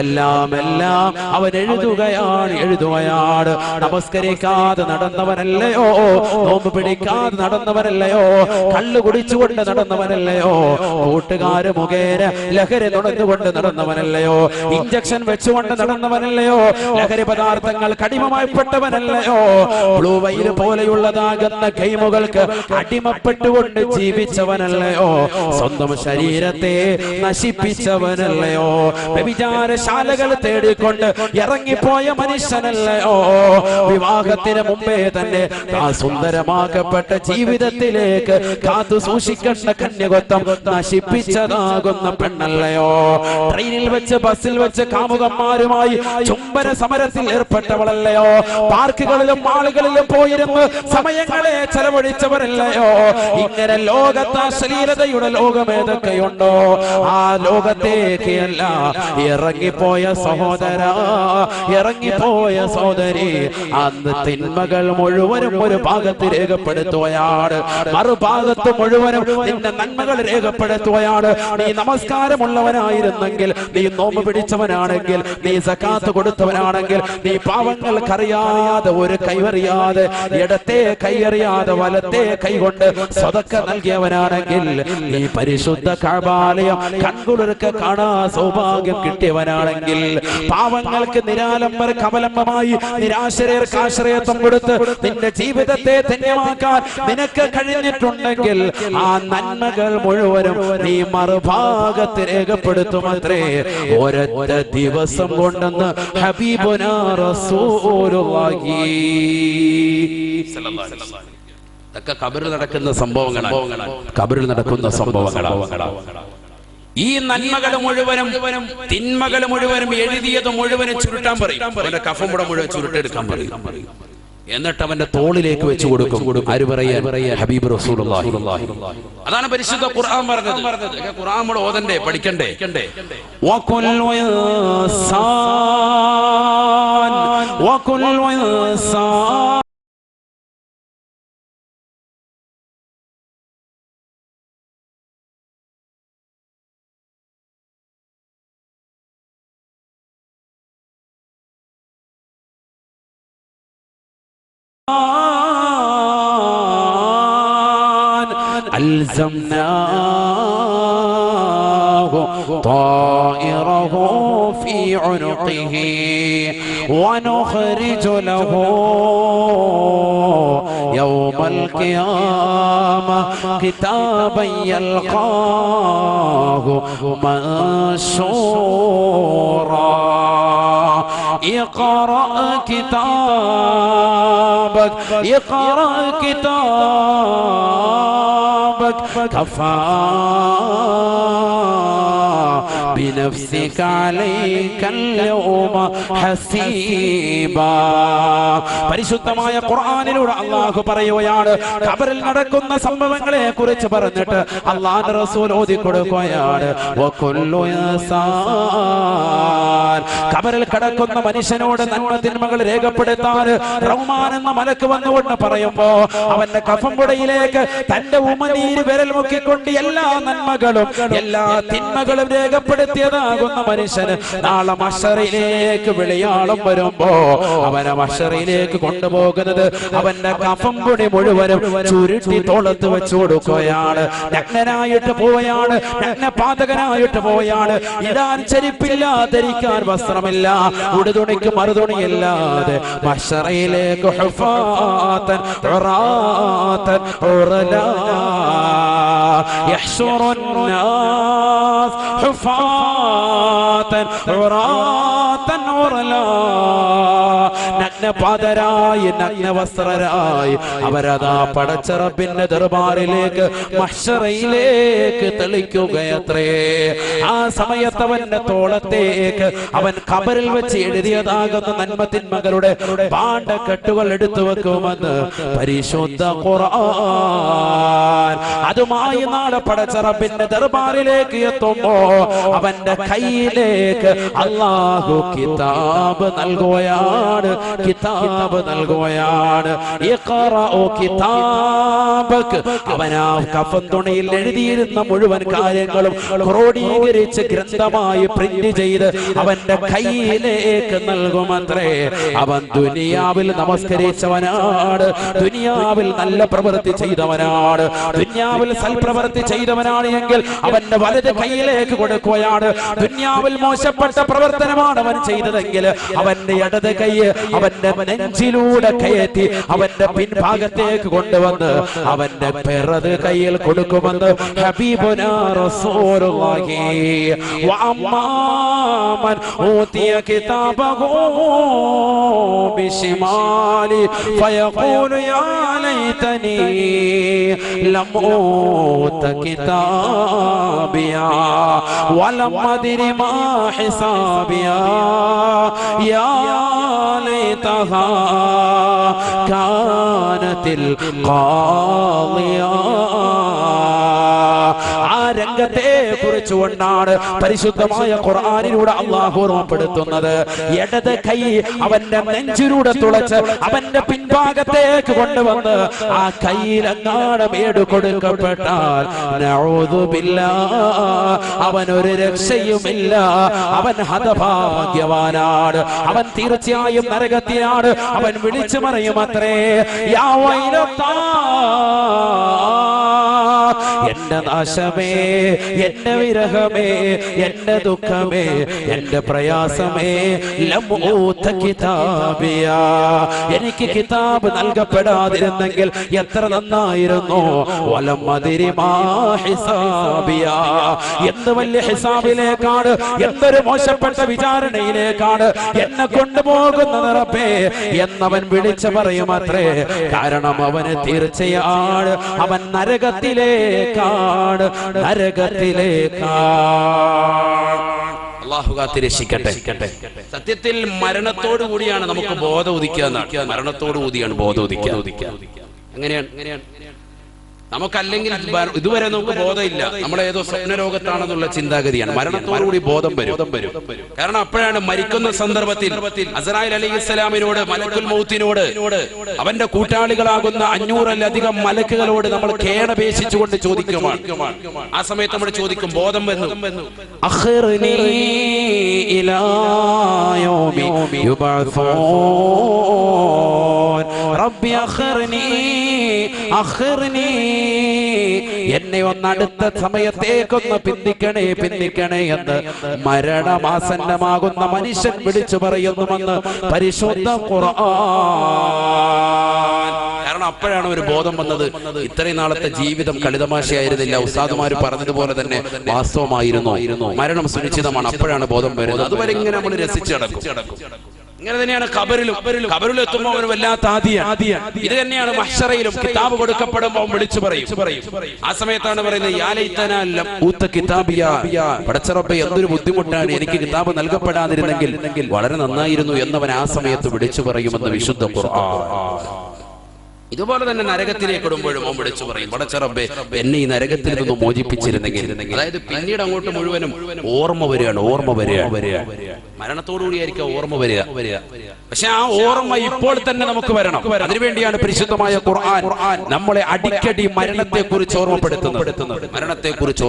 എല്ലാം അവൻ എഴുതുകയാണ്. നമസ്കരിക്കാതെ നടന്നവനല്ലയോ, നോമ്പ് പിടിക്കാതെ നടന്നവനല്ലയോ, കള്ളു കുടിച്ചുകൊണ്ട് നടന്നവനല്ലയോ, കൂട്ടുകാര് മുഖേന ലഹരി നുണഞ്ഞുകൊണ്ട് നടന്നവനല്ലയോ, ഇഞ്ചക്ഷൻ വെച്ചുകൊണ്ട് നടന്നവനല്ലയോ, ലഹരി പദാർത്ഥങ്ങൾ കടിമമായിപ്പെട്ടവനല്ലയോ, ബ്ലൂ വൈൽ പോലെയുള്ളതാകുന്ന ഗെയിമുകൾക്ക് അടിമപ്പെട്ടുകൊണ്ട് ജീവിച്ചവനല്ലയോ, സ്വന്തം ശരീരത്തെ നശിപ്പിച്ചവനല്ലയോ, വ്യഭിചാരശാലകൾ തേടിക്കൊണ്ട് ഇറങ്ങിപ്പോയ മനുഷ്യനല്ലയോ, വിവാഹത്തിന് മുമ്പേ തന്നെ ആ സുന്ദരമാക്കപ്പെട്ട ജീവിതത്തിലേക്ക് കാത്തു സൂക്ഷിക്കേണ്ട കന്യകത്വം നശിപ്പിച്ചതാകുന്ന പെണ്ണല്ലയോ, ട്രെയിനിൽ വെച്ച് ബസ്സിൽ വെച്ച് കാമുകന്മാരുമായി ചുംബന സമരത്തിൽ ഏർപ്പെട്ടവളല്ലയോ, പാർക്കുകളിലും മാളുകളിലും പോയിരുന്ന് സമയങ്ങളെ ചെലവഴിച്ചവരല്ലയോ, ഇങ്ങനെ ലോകത്ത് അശ്ലീലതയുടെ ലോകം ഏതൊക്കെയുണ്ടോ ആ ലോകത്തേക്കല്ല ഇറങ്ങിപ്പോയ സഹോദര, ഇറങ്ങിപ്പോയ സഹോദരി, അന്ന് തിന്മകൾ മുഴുവനും ഒരു ഭാഗത്ത് രേഖപ്പെടുത്തുകയാണ്, മറുഭാഗത്ത് മുഴുവനും നിന്റെ നന്മകൾ രേഖപ്പെടുത്തുകയാണ്. നീ നമസ്കാരമുള്ളവനായിരുന്നെങ്കിൽ, നീ നോമ്പ് പിടിച്ചവനാണെങ്കിൽ, നീ സകാത്ത് കൊടുത്തവനാണെങ്കിൽ, നീ പാവങ്ങൾക്കറിയാതെ ഒരു കൈവറിയാതെ ഇടത്തെ കൈയറിയാതെ വലത്തെ കൈകൊണ്ട് സ്വതക്ക നൽകിയവനാണെങ്കിൽ, നീ പരിശുദ്ധ കഅബാലയം കൺകുളിർക്ക് കാണാൻ സൗഭാഗ്യം കിട്ടിയവനാണെങ്കിൽ, പാവങ്ങൾക്ക് നിരാലംബർക്ക് അവലംബമായി നിരാശ്രയർക്ക് ആശ്രയത്വം കൊടുത്ത് നിന്റെ ജീവിതത്തെ ധന്യമാക്കാൻ നിനക്ക് കഴിഞ്ഞിട്ടുണ്ടെങ്കിൽ, ആ നന്മകൾ മുഴുവനും നീ മറുഭാഗത്ത് രേഖപ്പെടുത്തുമത്രേ ഒരൊറ്റ ദിവസം കൊണ്ടെന്ന് ഹബീബുനാ റസൂലുള്ളാഹി. ഇതൊക്കെ ഖബറിൽ നടക്കുന്ന സംഭവങ്ങളാണ്, ഖബറിൽ നടക്കുന്ന സംഭവങ്ങളാണ്. ഈ നന്മകൾ മുഴുവനും തിന്മകൾ മുഴുവനും എഴുതിയത് മുഴുവനും ചുരുട്ടാൻ പറയും, അവന്റെ കഫംപുട മുഴുവൻ ചുരുട്ടെടുക്കാൻ പറയും, എന്നിട്ട് അവന്റെ തോളിലേക്ക് വെച്ച് കൊടുക്കും. ആര് പറയാൻ? ഹബീബ് റസൂലുള്ളാഹി. അതാണ് പരിശുദ്ധ ഖുർആൻ പറഞ്ഞത്. ഖുർആൻ നമ്മൾ ഓതണ്ടേ, പഠിക്കണ്ടേ? വകുല്ലു ഇൻസാൻ ألزمناه طائره في عنقه ونخرج له يوم القيامة كتابا يلقاه منشورا اقرأ كتابك اقرأ كتابك كفى بنفسك عليك اليوم حسيبا. പരിശുദ്ധമായ ഖുർആനിലൂടെ അല്ലാഹു പറയുകയാണ്, ഖബറിൽ നടക്കുന്ന സംഭവങ്ങളെ കുറിച്ച് പറഞ്ഞിട്ട് അല്ലാഹുവിന്റെ റസൂൽ ഓതി കൊടുക്കുകയാണ്, വകുല്ലു ഇൻസാൻ, ഖബറിൽ കിടക്കുന്ന മനുഷ്യനോട് നന്മ തിന്മകൾ രേഖപ്പെടുത്താൻ റഹ്മാൻ എന്ന മലക്ക് വന്നുകൊണ്ട് പറയുമ്പോ അവന്റെ കഫംപുടയിലേക്ക് തന്റെ ഉമനീര് വിരൽ മുക്കിക്കൊണ്ട് എല്ലാ നന്മകളും എല്ലാ തിന്മകളും രേഖപ്പെടുത്തിയതാകുന്ന മനുഷ്യന് നാളെ മഹ്ശറിലേക്ക് വിളിയാളം വരുമ്പോ അവനെ മഹ്ശറിലേക്ക് കൊണ്ടുപോകുന്നത് അവന്റെ കഫംപുടി മുഴുവനും ചുരുട്ടി തോളത്ത് വെച്ചു കൊടുക്കുകയാണ്. നഗ്നനായിട്ട് പോവുകയാണ്, നഗ്നപാതകനായിട്ട് പോവുകയാണ്. ഇടാൻ ചെരുപ്പില്ല, ധരിക്കാൻ വസ്ത്രമില്ല, ഉടുതുണിക്ക് മറുതുണിയില്ലാതെ മഹ്ശറിലേക്ക് ഹുഫാതൻ ഉറാതൻ ഉറലാ യഹ്ശുറുൻ നാസ് ഹുഫാതൻ നഗ്നപാതരായി നഗ്നവസ്ത്രരായി അവരതാ പടച്ച റബ്ബിന്റെ ദർബാറിലേക്ക് മഹ്ശറയിലേക്ക് തെളിക്കുകയത്രേ. ആ സമയത്ത് അവന്റെ തോളത്തേക്ക് അവൻ ഖബറിൽ വെച്ച് എഴുതിയതാകുന്ന നന്മത്തിന്മകളുടെ പാണ്ഡക്കെട്ടുകൾ എടുത്തു വെക്കുമെന്ന് പരിശുദ്ധ ഖുർആൻ. അതുമായി നാളെ പടച്ച റബ്ബിന്റെ ദർബാറിലേക്ക് എത്തുമ്പോ അവന്റെ കയ്യിലേക്ക് അല്ലാഹു കിതാബ് നൽകുകയാണ്, കിതാബ് നൽകുകയാണ്. ഇഖ്റഉ കിതാബക്. അവൻ ആ കഫൻ തുണിയിൽ എഴുതിയിരുന്ന മുഴുവൻ കാര്യങ്ങളും ക്രോഡീകരിച്ച് ഗ്രന്ഥമായി പ്രിന്റ് ചെയ്ത് അവന്റെ കയ്യിലേക്ക് നൽകുമത്രേ. അവൻ ദുനിയാവിൽ നമസ്കരിച്ചവനാണ്, ദുനിയാവിൽ നല്ല പ്രവൃത്തി ചെയ്തവനാണ്, ദുനിയാവിൽ സൽപ്രവൃത്തി ചെയ്തവനാണ് എങ്കിൽ അവന്റെ വലത് കയ്യിലേക്ക് കൊടുക്കുകയാണ്. ദുനിയാവിൽ മോശപ്പെട്ട പ്രവർത്തനമാണ് അവൻ ചെയ്തതെങ്കിൽ അവന്റെ ഇടത് കൈ അവന്റെ നെഞ്ചിലൂടെ കയറ്റി അവന്റെ പിൻഭാഗത്തേക്ക് കൊണ്ടുവന്ന് അവന്റെ പിറത് കയ്യിൽ കൊടുക്കുമെന്ന് ഹബീബുനാ റസൂലുള്ളാഹി. വഅമ്മാമൻ ഊതിയ കിതാബഹു ബിശിമാലി ഫയഖൂലു യാ ലൈതനി ലം ഊത കിതാബിയാ വലം അദ്രി മാ ഹിസാബിയാ യാ ലൈതഹാ കാനത്തിൽ ഖാദിയാ. ആ രംഗത്തെ കുറിച്ചുകൊണ്ടാണ് പരിശുദ്ധമായ ഖുർആനിലൂടെ അല്ലാഹു ഓർമ്മപ്പെടുത്തുന്നത്. ഇടത് കൈ അവന്റെ നെഞ്ചിലൂടെ തുളച്ച് അവന്റെ പിൻഭാഗത്തേക്ക് കൊണ്ടുവന്ന് ആ കയ്യിലെങ്ങാണ് മേട് കൊടുക്കപ്പെട്ടാൽ നഊദു ബില്ലാഹ് അവനൊരു രക്ഷയുമില്ല, അവൻ ഹതഭാഗ്യവാനാണ്, അവൻ തീർച്ചയായും നരകത്തിലാണ്. അവൻ വിളിച്ചു പറയും അത്രേ, യാ വൈലത്താ, എന്റെ നാശമേ, എന്റെ വിരഹമേ, എന്റെ ദുഃഖമേ, എന്റെ പ്രയാസമേ, ലം ഊത കിതാബിയാ, എനിക്ക് കിതാബ് നൽകപ്പെടാതിരുന്നെങ്കിൽ എത്ര നന്നായിരുന്നു. വലം അദ്രി മാ ഹിസാബിയാ, എന്ത് വലിയ ഹിസാബിലേക്കാണ്, എന്തൊരു മോശപ്പെട്ട വിചാരണയിലേക്കാണ് എന്നെ കൊണ്ടുപോകുന്നത് റബ്ബേ എന്നവൻ വിളിച്ചു പറയുമത്രേ. കാരണം അവന് തീർച്ചയാണ് അവൻ നരകത്തിലേക്കാണ്, നരകത്തിലേക്കാണ്. അല്ലാഹു കാത്തിരക്ഷിക്കട്ടെ. സത്യത്തിൽ മരണത്തോടു കൂടിയാണ് നമുക്ക് ബോധം ഉദിക്കുക. മരണത്തോടു കൂടിയാണ് ബോധം ഉദിക്കുക. എങ്ങനെയാണ് നമുക്കല്ലെങ്കിൽ ഇതുവരെ നമുക്ക് ബോധമില്ല, നമ്മളേതോ സ്വപ്നരോഗത്താണെന്നുള്ള ചിന്താഗതിയാണ്. മരണത്തോടുകൂടി ബോധം വരും. കാരണം അപ്പോഴാണ് മരിക്കുന്ന സന്ദർഭത്തിൽ അസ്രായീൽ അലൈഹിസ്സലാമിനോട്, മലക്കുൽ മൗത്തിനോട്, അവന്റെ കൂട്ടാളികളാകുന്ന 500-ലധികം മലക്കുകളോട് നമ്മൾ കേണപേക്ഷിച്ചുകൊണ്ട് ചോദിക്കുമാണ്. ആ സമയത്ത് നമ്മൾ ചോദിക്കും, ബോധം വന്നു, അഖിർനി ഇലാ യൗമി യുബഅസൂൻ റബ്ബി അഖിർനി, എന്നെ ഒന്ന് അടുത്ത സമയത്തേക്കൊന്ന് പിന്തിക്കണേ എന്ന് മരണമാസന്നമാകുന്ന മനുഷ്യൻ വിളിച്ചു പറയുന്നുവെന്ന് പരിശുദ്ധ ഖുർആൻ. കാരണം അപ്പോഴാണ് ഒരു ബോധം വന്നത്. ഇത്രയും നാളത്തെ ജീവിതം കളിതമാശയായിരുന്നില്ല, ഉസ്താദുമാർ പറഞ്ഞതുപോലെ തന്നെ വാസ്തവമായിരുന്നു, മരണം സുനിശ്ചിതമാണ്. അപ്പോഴാണ് ബോധം വരുന്നത്. അതുവരെ ഇങ്ങനെ നമ്മൾ രസിച്ചു നടക്കും. ഇങ്ങനെ തന്നെയാണ് ഖബറിൽ എത്തുമ്പോൾ ഒരു വല്ലാത്ത ആദിയാണ്. ഇത് തന്നെയാണ് മഹ്ശറയിലും കിതാബ് കൊടുക്കപ്പെടുമ്പോൾ വിളിച്ചു പറയും. ആ സമയത്താണ് പറയുന്നത്, യാ ലൈതനാ ലം ഊത കിതാബിയാ, പടച്ച റബ്ബേ എന്തൊരു ബുദ്ധിമുട്ടാണ്, എനിക്ക് കിതാബ് നൽകപ്പെടാതിരുന്നെങ്കിൽ വളരെ നന്നായിരുന്നു എന്നവൻ ആ സമയത്ത് വിളിച്ചു പറയുമെന്ന് വിശുദ്ധ ഖുർആൻ. ഇതുപോലെ തന്നെ നരകത്തിലേക്ക് ഇടുമ്പോഴും അവൻ വിളിച്ചു പറയും, പടച്ച റബ്ബേ എന്നെ ഈ നരകത്തിൽ നിന്ന് മോചിപ്പിച്ചിരുന്നെങ്കിൽ. അതായത് പിന്നീട് അങ്ങോട്ട് മുഴുവനും ഓർമ്മ വരികയാണ്. മരണത്തോടുകൂടിയായിരിക്കും ഓർമ്മ വരിക. പക്ഷെ ആ ഓർമ്മ ഇപ്പോൾ തന്നെ നമുക്ക് വരണം. അതിനുവേണ്ടിയാണ് പരിശുദ്ധമായ ഖുർആൻ നമ്മളെ അടിക്കടി മരണത്തെക്കുറിച്ച് ഓർമ്മപ്പെടുത്തുന്നത്. മരണത്തെക്കുറിച്ച്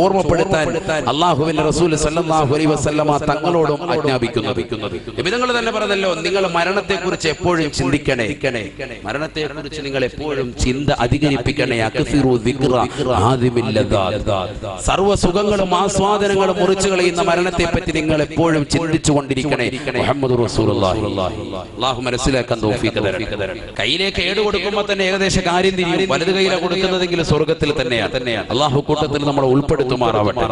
ഓർമ്മപ്പെടുത്താൻ അല്ലാഹുവിന്റെ റസൂൽ സല്ലല്ലാഹു അലൈഹി വസല്ലമ തങ്ങളോടും ആജ്ഞാപിക്കുന്നത്. നബി തങ്ങൾ തന്നെ പറഞ്ഞല്ലോ, നിങ്ങൾ മരണത്തെക്കുറിച്ച് എപ്പോഴും ചിന്തിക്കണേ. മരണത്തെ കുറിച്ച് നിങ്ങൾ എപ്പോഴും ചിന്ത അധികരിപ്പിക്കണേ. സർവ്വ സുഖങ്ങളും ആസ്വാദനങ്ങളും മുറിച്ചു കളയുന്ന മരണത്തെ പറ്റി നിങ്ങൾ എപ്പോഴും ചിന്തിച്ചു കൊണ്ടിരിക്കണേ. മുഹമ്മദ് റസൂലുള്ളാഹി അല്ലാഹു മനസ്സിലാക്കാൻ തൗഫീഖ് തരട്ടെ. കയ്യിലേക്ക് ഏട് കൊടുക്കുമ്പോൾ തന്നെ ഏകദേശം കാര്യം തിരിയും. വലത് കയ്യിലാണ് കൊടുക്കുന്നതെങ്കിൽ സ്വർഗത്തിൽ തന്നെയാണ്. അല്ലാഹു കൂട്ടത്തിൽ നമ്മൾ ഉൾപ്പെടുത്തുമാറാവട്ടെ.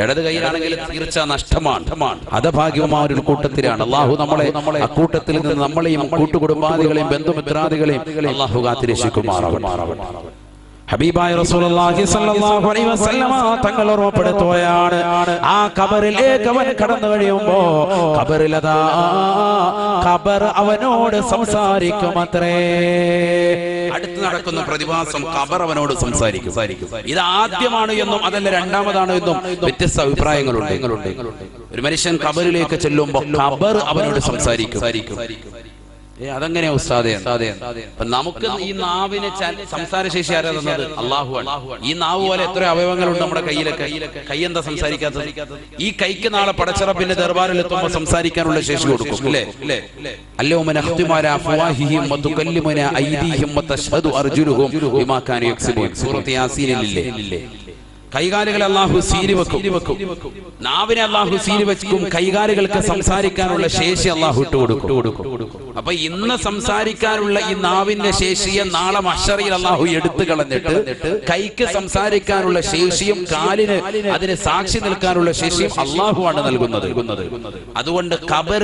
ഇടത് കയ്യിലാണെങ്കിൽ തീർച്ച നഷ്ടമാണ്. ഹതഭാഗ്യമായ ഒരു കൂട്ടത്തിലാണ്. അല്ലാഹു നമ്മളെ അക്കൂട്ടത്തിൽ നിന്ന് നമ്മളെയും കൂട്ടുകുടുംബാദികളെയും ബന്ധുമിത്രാദികളെയും അല്ലാഹു കാത്തിരക്ഷിക്കുമാറാവട്ടെ. ഹബീബായ റസൂലുള്ളാഹി സ്വല്ലല്ലാഹു അലൈഹി വസല്ലമ തങ്ങൾ ഓർമ്മപ്പെടുത്തുകയാണ്, ആ ഖബറിലേക്ക് അവൻ കടന്നു കഴിയുമ്പോ ഖബറിലതാ ഖബർ അവനോട് സംസാരിക്കുമത്രേ. അടുത്ത് നടക്കുന്ന പ്രതിഭാസം ഖബർ അവനോട് സംസാരിക്കും. ഇത് ആദ്യമാണ് എന്നും അതല്ല രണ്ടാമതാണ് എന്നും വ്യത്യസ്ത അഭിപ്രായങ്ങളുണ്ട്. ഒരു മനുഷ്യൻ ഖബറിലേക്ക് ചെല്ലുമ്പോൾ ഖബർ അവനോട് സംസാരിക്കും. അതെങ്ങനെയാ ഉസ്താദേ? നമുക്ക് ഈ നാവിനെ സംസാരശേഷി ആരാ തന്നത്? അല്ലാഹുവാണ്. ഈ നാവ് പോലെ എത്ര അവയവങ്ങളുണ്ട് നമ്മുടെ കയ്യിലൊക്കെ. കൈ എന്താ സംസാരിക്കാത്തത്? ഈ കൈക്ക് നാളെ പടച്ചറപ്പിന്റെ ദർബാറിൽ എത്തുമ്പോൾ സംസാരിക്കാനുള്ള ശേഷി കൊടുക്കും, അല്ലേ? അല്ലൗമ നഖ്തിമു അലാ അഫ്വാഹിഹിം വതുകല്ലിമുനാ അയ്ദീഹിം വതശ്ഹദു അർജുലുഹും ബിമാ കാനൂ യക്സിബൂൻ. സൂറത്ത് യാസീനിലില്ലേ? കൈകാലുകളെ അല്ലാഹു സീരി വെക്കും, നാവിനെ അല്ലാഹു സീരി വെക്കും. കൈകാലുകൾക്ക് സംസാരിക്കാനുള്ള ശേഷി അല്ലാഹു ഇട്ടുകൊടുക്കും. അപ്പൊ ഇന്ന് സംസാരിക്കാനുള്ള ഈ നാവിന്റെ ശേഷിയെ നാളെ മഹ്ശറിൽ അല്ലാഹു എടുത്തു കളഞ്ഞിട്ട് കൈക്ക് സംസാരിക്കാനുള്ള ശേഷിയും കാലിന് അതിന് സാക്ഷി നിൽക്കാനുള്ള ശേഷിയും അല്ലാഹുവാണ് നൽകുന്നത്. അതുകൊണ്ട് ഖബർ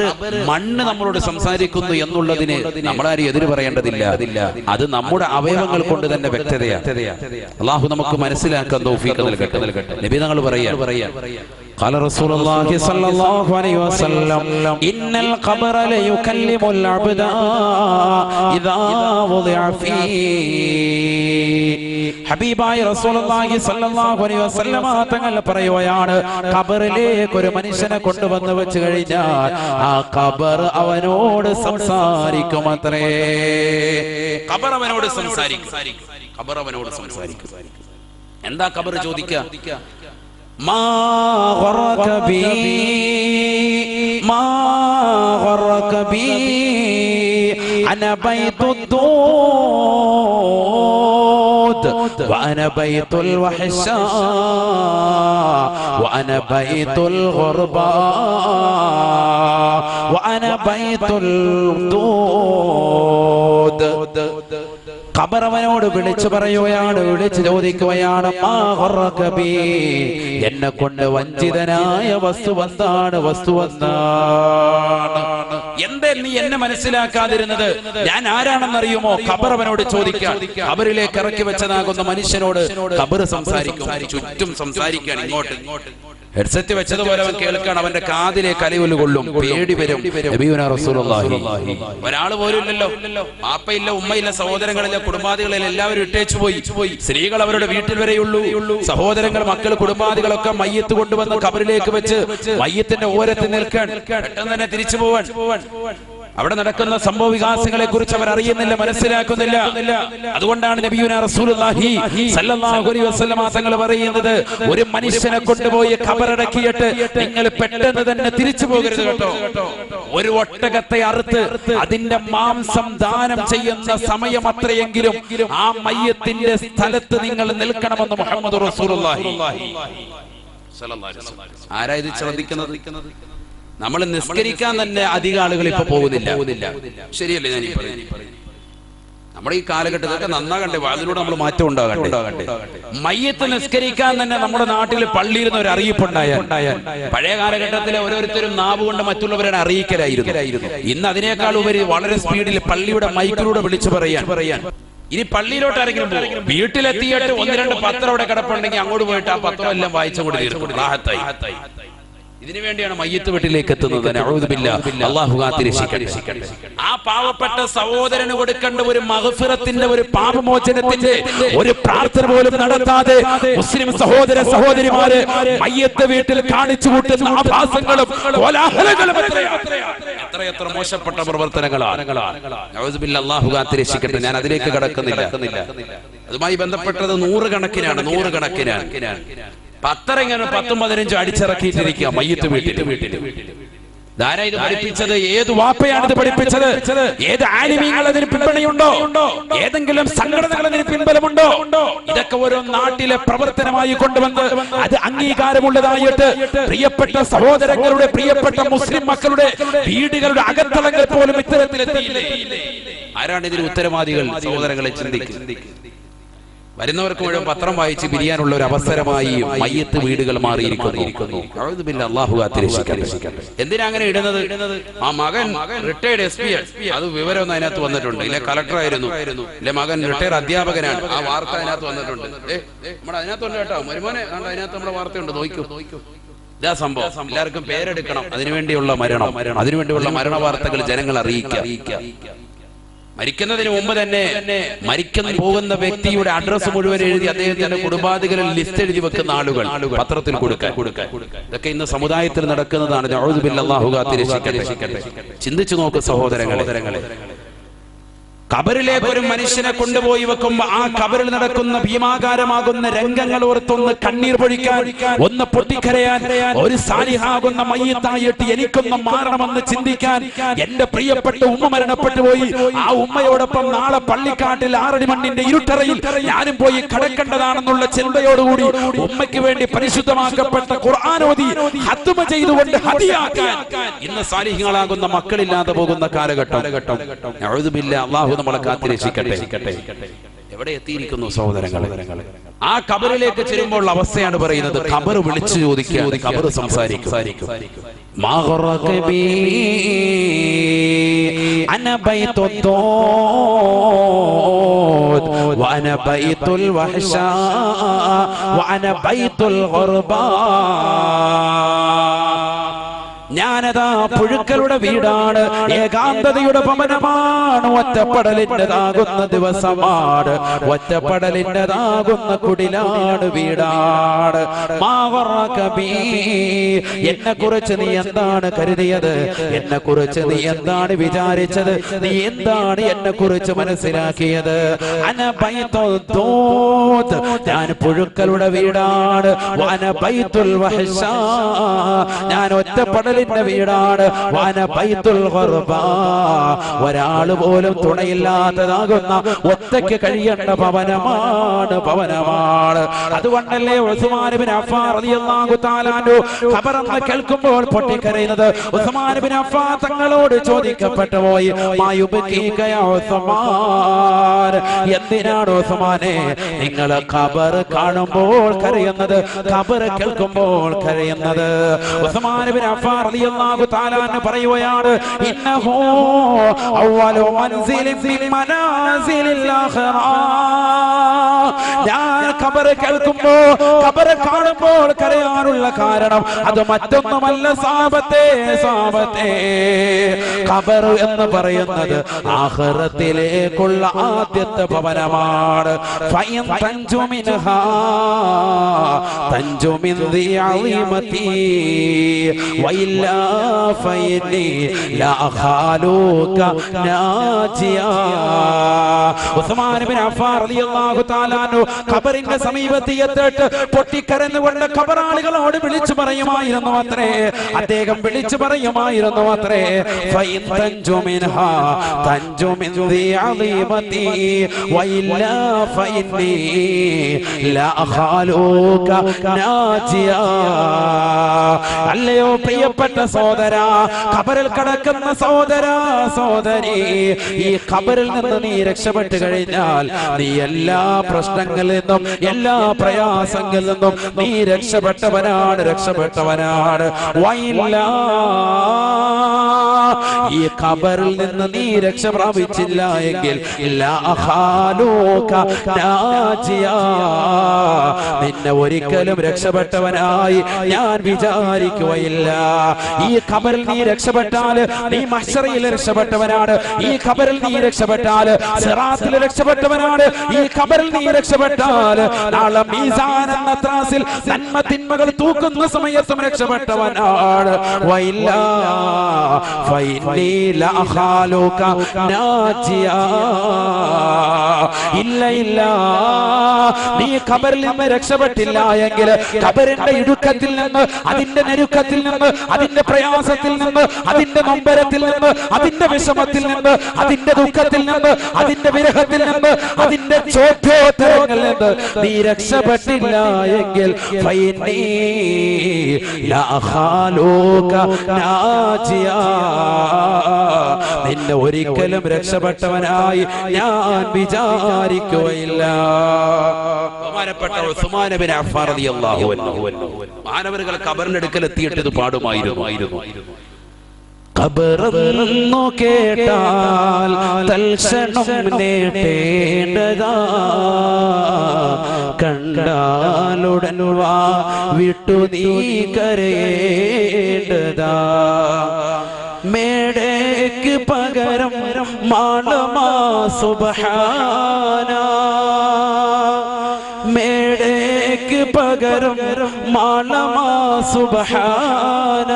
മണ്ണ് നമ്മളോട് സംസാരിക്കുന്നു എന്നുള്ളതിന് നമ്മളാരും എതിര് പറയേണ്ടതില്ല. അത് നമ്മുടെ അവയവങ്ങൾ കൊണ്ട് തന്നെ വ്യക്തതയാണ്. അല്ലാഹു നമുക്ക് മനസ്സിലാക്കാൻ തൗഫീഖ് നൽകട്ടെ. നബി തങ്ങൾ പറയാ, قال رسول الله صلى الله عليه وسلم إن القبر ليكلم العبد إذا وضع فيه. ഹബീബായ റസൂലുള്ളാഹി സ്വല്ലല്ലാഹു അലൈഹി വസല്ലം തങ്ങൾ പറയുകയാണ്, ഖബറിലേക്ക് ഒരു മനുഷ്യനെ കൊണ്ടുവന്ന് വെച്ച് കഴിഞ്ഞാൽ ആ ഖബർ അവനോട് സംസാരിക്കുമത്രേ. ഖബർ അവനോട് സംസാരിക്കും. എന്താ ഖബർ ചോദിക്കുക? മാ ഗറക ബി അന ബൈതുദ്ദൂദ് വഅന ബൈതുൽ വഹ്ശാ വഅന ബൈതുൽ ഗുർബാ വഅന ബൈതുൽ ദൂദ്. ഖബർ അവനോട് വിളിച്ചു പറയുകയാണ്, വിളിച്ചു ചോദിക്കുകയാണ്, മാ ഗറക ബി, എന്നെ കൊണ്ട് വഞ്ചിതനായ വസ്തു എന്താണ്? എന്തേ നീ എന്നെ മനസ്സിലാക്കാതിരുന്നത്? ഞാൻ ആരാണെന്നറിയുമോ? ഖബർ അവനോട് ചോദിക്കാം. ഖബറിലേക്ക് ഇറക്കി വെച്ചതാകുന്ന മനുഷ്യനോട് ഖബർ സംസാരിക്കും. ചുറ്റും സംസാരിക്കാൻ, ഇങ്ങോട്ട് ഹെഡ്സെറ്റ് വെച്ചതുപോലെ അവൻ കേൾക്കാൻ, അവന്റെ കാതിലേക്ക് അലയൊലി കൊള്ളും, പേടി വരും. നബിയുനാ റസൂലുള്ളാഹി ഒരാൾ പോലും ഇല്ലല്ലോ, പാപ്പയില്ല, ഉമ്മയില്ല, സഹോദരങ്ങളില്ല, കുടുംബാദികളില്ല, എല്ലാവരും ഇട്ടേച്ചു പോയി. സ്ത്രീകൾ അവരുടെ വീട്ടിൽ വരെയുള്ളൂ. സഹോദരങ്ങൾ, മക്കൾ, കുടുംബാദികളൊക്കെ മയ്യത്ത് കൊണ്ടുവന്ന് ഖബറിലേക്ക് വെച്ച് മയ്യത്തിന്റെ ഓരത്ത് നിൽക്കാൻ, പെട്ടെന്ന് തന്നെ തിരിച്ചു പോവാൻ. അവിടെ നടക്കുന്ന സംഭവ വികാസങ്ങളെ കുറിച്ച് അവർ അറിയുന്നില്ല, മനസ്സിലാക്കുന്നില്ല. അതുകൊണ്ടാണ് നബിയുനാ റസൂലുള്ളാഹി സ്വല്ലല്ലാഹു അലൈഹി വസല്ലം തങ്ങൾ പറയുന്നത്, ഒരു മനുഷ്യനെ കൊണ്ടുപോയി ഖബറടക്കിയിട്ട് നിങ്ങൾ പെട്ടെന്ന് തന്നെ തിരിച്ചു പോകരുത് കേട്ടോ. ഒരു ഒട്ടകത്തെ അറുത്ത് അതിന്റെ മാംസം ദാനം ചെയ്യുന്ന സമയം അത്രയെങ്കിലും ആ മയ്യത്തിന്റെ സ്ഥലത്ത് നിങ്ങൾ നിൽക്കണമെന്ന് മുഹമ്മദ് റസൂലുള്ളാഹി സ്വല്ലല്ലാഹു അലൈഹി വസല്ലം. ആരാ ഇത് ശ്രദ്ധിക്കുന്നത്? നമ്മൾ നിസ്കരിക്കാൻ തന്നെ അധിക ആളുകൾ ഇപ്പൊ പോകുന്നില്ല. ശരിയല്ലേ ഞാൻ ഈ പറയുന്നത്? നമ്മുടെ ഈ കാലഘട്ടത്തിലൊക്കെ നന്നാകണ്ടേ, അതിലൂടെ നമ്മൾ മാറ്റം ഉണ്ടാകട്ടെ. മയ്യത്ത് നിസ്കരിക്കാൻ തന്നെ നമ്മുടെ നാട്ടിൽ പള്ളിയിരുന്ന ഒരു അറിയിപ്പുണ്ടായാൽ, പഴയ കാലഘട്ടത്തിലെ ഓരോരുത്തരും നാവ് കൊണ്ട് മറ്റുള്ളവരെ അറിയിക്കലായിരുന്നു. ഇന്ന് അതിനേക്കാൾ ഉപരി വളരെ സ്പീഡിൽ പള്ളിയുടെ മൈക്കിലൂടെ വിളിച്ചു പറയാൻ. ഇനി പള്ളിയിലോട്ട് ആരെങ്കിലും വീട്ടിലെത്തിയിട്ട് 1-2 പത്രം അവിടെ കിടപ്പുണ്ടെങ്കിൽ അങ്ങോട്ട് പോയിട്ട് ആ പത്രം എല്ലാം വായിച്ചുകൊണ്ട് തീർക്കും. റാഹത്തായി. ഇതിനു വേണ്ടിയാണ് മയ്യത്ത് വീട്ടിലേക്ക് എത്തുന്നത്. അല്ലാഹു കാത്തിരക്ഷിക്കട്ടെ. ആ പാവപ്പെട്ട സഹോദരന് കൊടുക്കേണ്ട ഒരു മഗ്ഫിറത്തിന്റെ, ഒരു പാപമോചനത്തിന്റെ ഒരു പ്രാർത്ഥന പോലും നടത്താതെ മുസ്ലിം സഹോദര സഹോദരിമാര് മയ്യത്ത് വീട്ടിൽ കാണിച്ചു കൂട്ടുന്ന ആഭാസങ്ങളും കോലാഹലങ്ങളും എത്രയെത്ര മോശപ്പെട്ട പ്രവർത്തനങ്ങളാണ്. അല്ലാഹു കാത്തിരക്ഷിക്കട്ടെ. ഞാൻ അതിലേക്ക് കടക്കുന്നില്ല. അതുമായി ബന്ധപ്പെട്ടത് നൂറുകണക്കിനാണ്. പത്തരം ഇങ്ങനെ 10-15 അടിച്ചിറക്കിയിട്ടിരിക്കുക മയ്യത്ത് വീട്ടിൽ. ധാരാ ഇത് പഠിപ്പിച്ചത്? ഏത് വാപ്പയാണ് ഇത് പഠിപ്പിച്ചത്? ഏത് ആലിമീങ്ങൾ അതിന് പിന്തുണയുണ്ടോ? ഏതെങ്കിലും സംഘടനകൾ അതിന് പിൻബലമുണ്ടോ? ഇതൊക്കെ ഓരോ നാട്ടിലെ പ്രവർത്തനമായി കൊണ്ടുവന്ന് അത് അംഗീകാരമുള്ളതായിട്ട് പ്രിയപ്പെട്ട സഹോദരങ്ങളുടെ, പ്രിയപ്പെട്ട മുസ്ലിം മക്കളുടെ വീടുകളുടെ അകത്തളങ്ങൾ പോലും ഇത്തരത്തിലെത്തിയില്ലേ? ആരാണ് ഇതിന് ഉത്തരവാദികൾ? സഹോദരങ്ങളെ ചിന്തിക്കും. വരുന്നവർക്ക് മുഴുവൻ പത്രം വായിച്ച് പിരിയാനുള്ള ഒരു അവസരമായി മയ്യത്ത് വീടുകൾ മാറിയിരിക്കുന്നു. അല്ലാഹു കാത്തിരക്ഷിക്കട്ടെ. എന്തിനാ അങ്ങനെ ഇടുന്നത്? ആ മകൻ റിട്ടയർഡ് SP, അത് വിവരമൊന്നും അതിനകത്ത് വന്നിട്ടുണ്ട്. ഇല്ല കളക്ടർ ആയിരുന്നു, ഇല്ല മകൻ റിട്ടയർഡ് അധ്യാപകനാണ്, ആ വാർത്ത അതിനകത്ത് വന്നിട്ടുണ്ട്. നമ്മുടെ അതിനകത്തുണ്ട് കേട്ടോ, മരുമോനെ അതിനകത്ത് നമ്മുടെ വാർത്തയുണ്ട്, നോക്കൂ. ഇതാ സംഭവം. എല്ലാവർക്കും പേരെടുക്കണം. അതിനുവേണ്ടിയുള്ള അതിനുവേണ്ടിയുള്ള മരണ വാർത്തകൾ ജനങ്ങൾ അറിയിക്കുക. മരിക്കുന്നതിന് മുമ്പ് തന്നെ മരിക്കുന്ന പോകുന്ന വ്യക്തിയുടെ അഡ്രസ് മുഴുവൻ എഴുതി അദ്ദേഹത്തിന്റെ കുടുംബാദികളിൽ ലിസ്റ്റ് എഴുതി വെക്കുന്ന ആളുകൾ പത്രത്തിൽ കൊടുക്കാൻ. ഇതൊക്കെ ഇന്ന് സമുദായത്തിൽ നടക്കുന്നതാണ്. അഊദു ബില്ലാഹി, അല്ലാഹു കാത്തിരക്ഷിക്കട്ടെ. ചിന്തിച്ചു നോക്ക് സഹോദരങ്ങളെ. ഖബറിലേക്ക് ഒരു മനുഷ്യനെ കൊണ്ടുപോയി വെക്കുമ്പോ ആ ഖബറിൽ നടക്കുന്ന ഭീമാകാരമാകുന്ന രംഗങ്ങൾ ഓർത്തൊന്ന് കണ്ണീർ പൊഴിക്കാൻ, ഒന്ന് പൊട്ടിക്കരയാൻ, ഒരു സാലിഹാകുന്ന മയ്യത്തായിട്ട് എനിക്കൊന്ന് മാറണമെന്ന് ചിന്തിക്കാൻ. എന്റെ പ്രിയപ്പെട്ട ഉമ്മ മരണപ്പെട്ടു പോയി, ആ ഉമ്മയോടൊപ്പം നാളെ പള്ളിക്കാട്ടിൽ 6 മണ്ണിന്റെ ഇരുട്ടറയിൽ ഞാനും പോയി കടക്കേണ്ടതാണെന്നുള്ള ചിന്തയോടുകൂടി ഉമ്മയ്ക്ക് വേണ്ടി പരിശുദ്ധമാക്കപ്പെട്ട ഖുർആൻ ഓതി ഹത്മ ചെയ്തുകൊണ്ട് ഹദിയാക്കാൻ ഇന്ന് സാലിഹ്യങ്ങളാകുന്ന മക്കളില്ലാതെ പോകുന്ന കാലഘട്ടം. അഊദു ബില്ലാഹി, അല്ലാഹു നമ്മളെ കാത്തിരക്ഷിക്കട്ടെ. എവിടെ എത്തിയിരിക്കുന്നു സഹോദരങ്ങളെ? ആ ഖബറിലേക്ക് ചെല്ലുമ്പോൾ അവസ്ഥയാണ് പറയുന്നത്. ഖബർ വിളിച്ചു ചോദിക്കുക, ഖബർ സംസാരിക്കും. അന ബൈത്തുദ്ദൂദ് വഅന ബൈത്തുൽ വഹ്ശാ വഅന ബൈത്തുൽ ഗുർബാ. ഞാനതാ പുഴുക്കളുടെ വീടാണ്, ഏകാന്തതയുടെ ഭവനമാണ്, ഒറ്റപ്പെടലിൻ്റെതാകുന്ന ദിവസമാണ്, ഒറ്റപ്പെടലിൻ്റെതാകുന്ന കുടിലാണ്, വീടാണ്. എന്നെ കുറിച്ച് നീ എന്താണ് കരുതിയത്? എന്നെ കുറിച്ച് നീ എന്താണ് വിചാരിച്ചത്? നീ എന്താണ് എന്നെ കുറിച്ച് മനസ്സിലാക്കിയത്? അന ബൈത്തുദ്ദൂദ്, ഞാൻ പുഴുക്കളുടെ വീടാണ്, വഅന ബൈത്തുൽ വഹ്ശാ, ഞാൻ ഒറ്റപ്പെടൽ വീടാണ്, വഅന ബൈത്തുൽ ഗുർബാ, ഒരാള് പോലും തുണയില്ലാത്തതാകുന്ന ഒറ്റയ്ക്ക് കഴിയേണ്ട ഭവനമാണ്. അതുകൊണ്ടല്ലേ ഉസ്മാൻ ഇബ്നു അഫ്ഫാൻ റളിയല്ലാഹു തആല അൻഹു ഖബറെന്ന് കേൾക്കുമ്പോൾ പൊട്ടിക്കരയുന്നത്? ഉസ്മാൻ ഇബ്നു അഫ്ഫാൻ തങ്ങളോട് ചോദിക്കപ്പെട്ടു പോയി, മായുബ്കീക യാ ഉസ്മാൻ, എന്തിനാണ് ഉസ്മാനെ നിങ്ങൾ ഖബർ കാണുമ്പോൾ കരയുന്നത്, ഖബർ കേൾക്കുമ്പോൾ കരയുന്നത്? ഉസ്മാൻ ഇബ്നു അഫ്ഫാൻ റളിയല്ലാഹു തആല അൻഹു പറയുകയാണ്, ഇന്നഹു അവ്വലു മൻസിലിൻ ഫിൽ മനാസിലിൽ ആഖിറ. ഞാൻ ഖബർ കേൾക്കുമ്പോൾ, ഖബർ കാണുമ്പോൾ കരയാനുള്ള കാരണം അത് മറ്റൊന്നുമല്ല സഹാബത്തെ. ഖബർ എന്ന് പറയുന്നത് ആഖിറത്തിലേക്കുള്ള ആദ്യത്തെ ഭവനമാണ്. ഫൈൻ തൻജു മിൻഹാ തൻജു മിൻ ദി അളീമതി വഇല്ലാ ഫൈനി ലാ ഖാലൂക നാജിയാ. ഉസ്മാൻ ഇബ്നു അഫ്ഫാൻ റളിയല്ലാഹു തആല അൻഹു ഖബറിന്റെ സമീപത്ത് എത്തിയിട്ട് പൊട്ടിക്കരഞ്ഞുകൊണ്ട് ഖബറാളികളോട് വിളിച്ചു പറയുമായിരുന്നു അത്രേ. അദ്ദേഹം വിളിച്ചു പറയുമായിരുന്നു അത്രേ, ഫൈൻ തൻജു മിൻഹാ തൻജു മിൻ ദി അളീമതി വഇല്ലാ ഫൈനി ലാ ഖാലൂക നാജിയാ. അല്ലയോ പ്രിയപ്പെട്ട സഹോദരാ, ഖബറിൽ കിടക്കുന്ന സഹോദരി, ഈ ഖബറിൽ നിന്ന് നീ രക്ഷപ്പെട്ടു കഴിഞ്ഞാൽ നീ എല്ലാ പ്രശ്നങ്ങളിൽ നിന്നും, എല്ലാ പ്രയാസങ്ങളിൽ നിന്നും നീ രക്ഷപ്പെട്ടവനാണ്. ഈ ഖബറിൽ നിന്ന് നീ രക്ഷ പ്രാപിച്ചില്ല എങ്കിൽ നിന്നെ ഒരിക്കലും രക്ഷപ്പെട്ടവനായി ഞാൻ വിചാരിക്കുകയില്ല. ഈ ഖബറിൽ നീ രക്ഷപ്പെട്ടാൽ നീ മഹ്ശറിൽ രക്ഷപ്പെട്ടവനാണ്. ഈ ഖബറിൽ നീ രക്ഷപ്പെട്ടാൽ സിറാത്തിൽ രക്ഷപ്പെട്ടവനാണ്. ഈ ഖബറിൽ നീ രക്ഷപ്പെട്ടാൽ നാളെ മീസാൻ എന്ന ത്രാസിൽ നന്മ തിന്മകൾ തൂക്കുന്ന സമയത്തും രക്ഷപ്പെട്ടവനാണ്. വഇല്ലാ ഫഇന്നീ ലഅഖാലുക നാജിയാ. ഇല്ല ഇല്ല, നീ ഖബറിൽ നിന്ന് രക്ഷപ്പെട്ടില്ല എങ്കിൽ ഖബറിന്റെ ഇടുക്കത്തിൽ നിന്ന്, അതിന്റെ ഞെരുക്കത്തിൽ നിന്ന്, അതിന്റെ പ്രയാസത്തിൽ നിന്ന്, അതിന്റെ നൊമ്പരത്തിൽ നിന്ന്, അതിന്റെ വിഷമത്തിൽ നിന്ന്, അതിന്റെ ദുഃഖത്തിൽ നിന്ന്, അതിന്റെ വിരഹത്തിൽ നിന്ന്, അതിന്റെ ചോദ്യോത്തരങ്ങളിൽ നിന്ന് നീ രക്ഷപ്പെട്ടില്ല എങ്കിൽ ഫഇന്നീ ലഅഖാലുക നാജിയാ, നിന്നെ ഒരിക്കലും രക്ഷപ്പെട്ടവനായി ഞാൻ വിചാരിക്കുകയില്ല. ബഹുമാനപ്പെട്ട ഉസ്മാൻ ഇബ്നു അഫ്ഫാൻ റളിയല്ലാഹു അൻഹു മാനവர்கள் ഖബറിന്റെ അടുക്കൽ എത്തിയിട്ട് ഇത് പാടുമായിരുന്നു. ഖബറെന്നു കേട്ടാൽ തൽക്ഷണം നേടേണ്ടതാ, കണ്ടാലുടൻ വാ വിട്ടു നീ കരയേണ്ടതാ. മേടയ്ക്ക് പകരം മാളമാ സുബ്ഹാന, മേടയ്ക്ക് പകരം മാളമാ സുബ്ഹാന,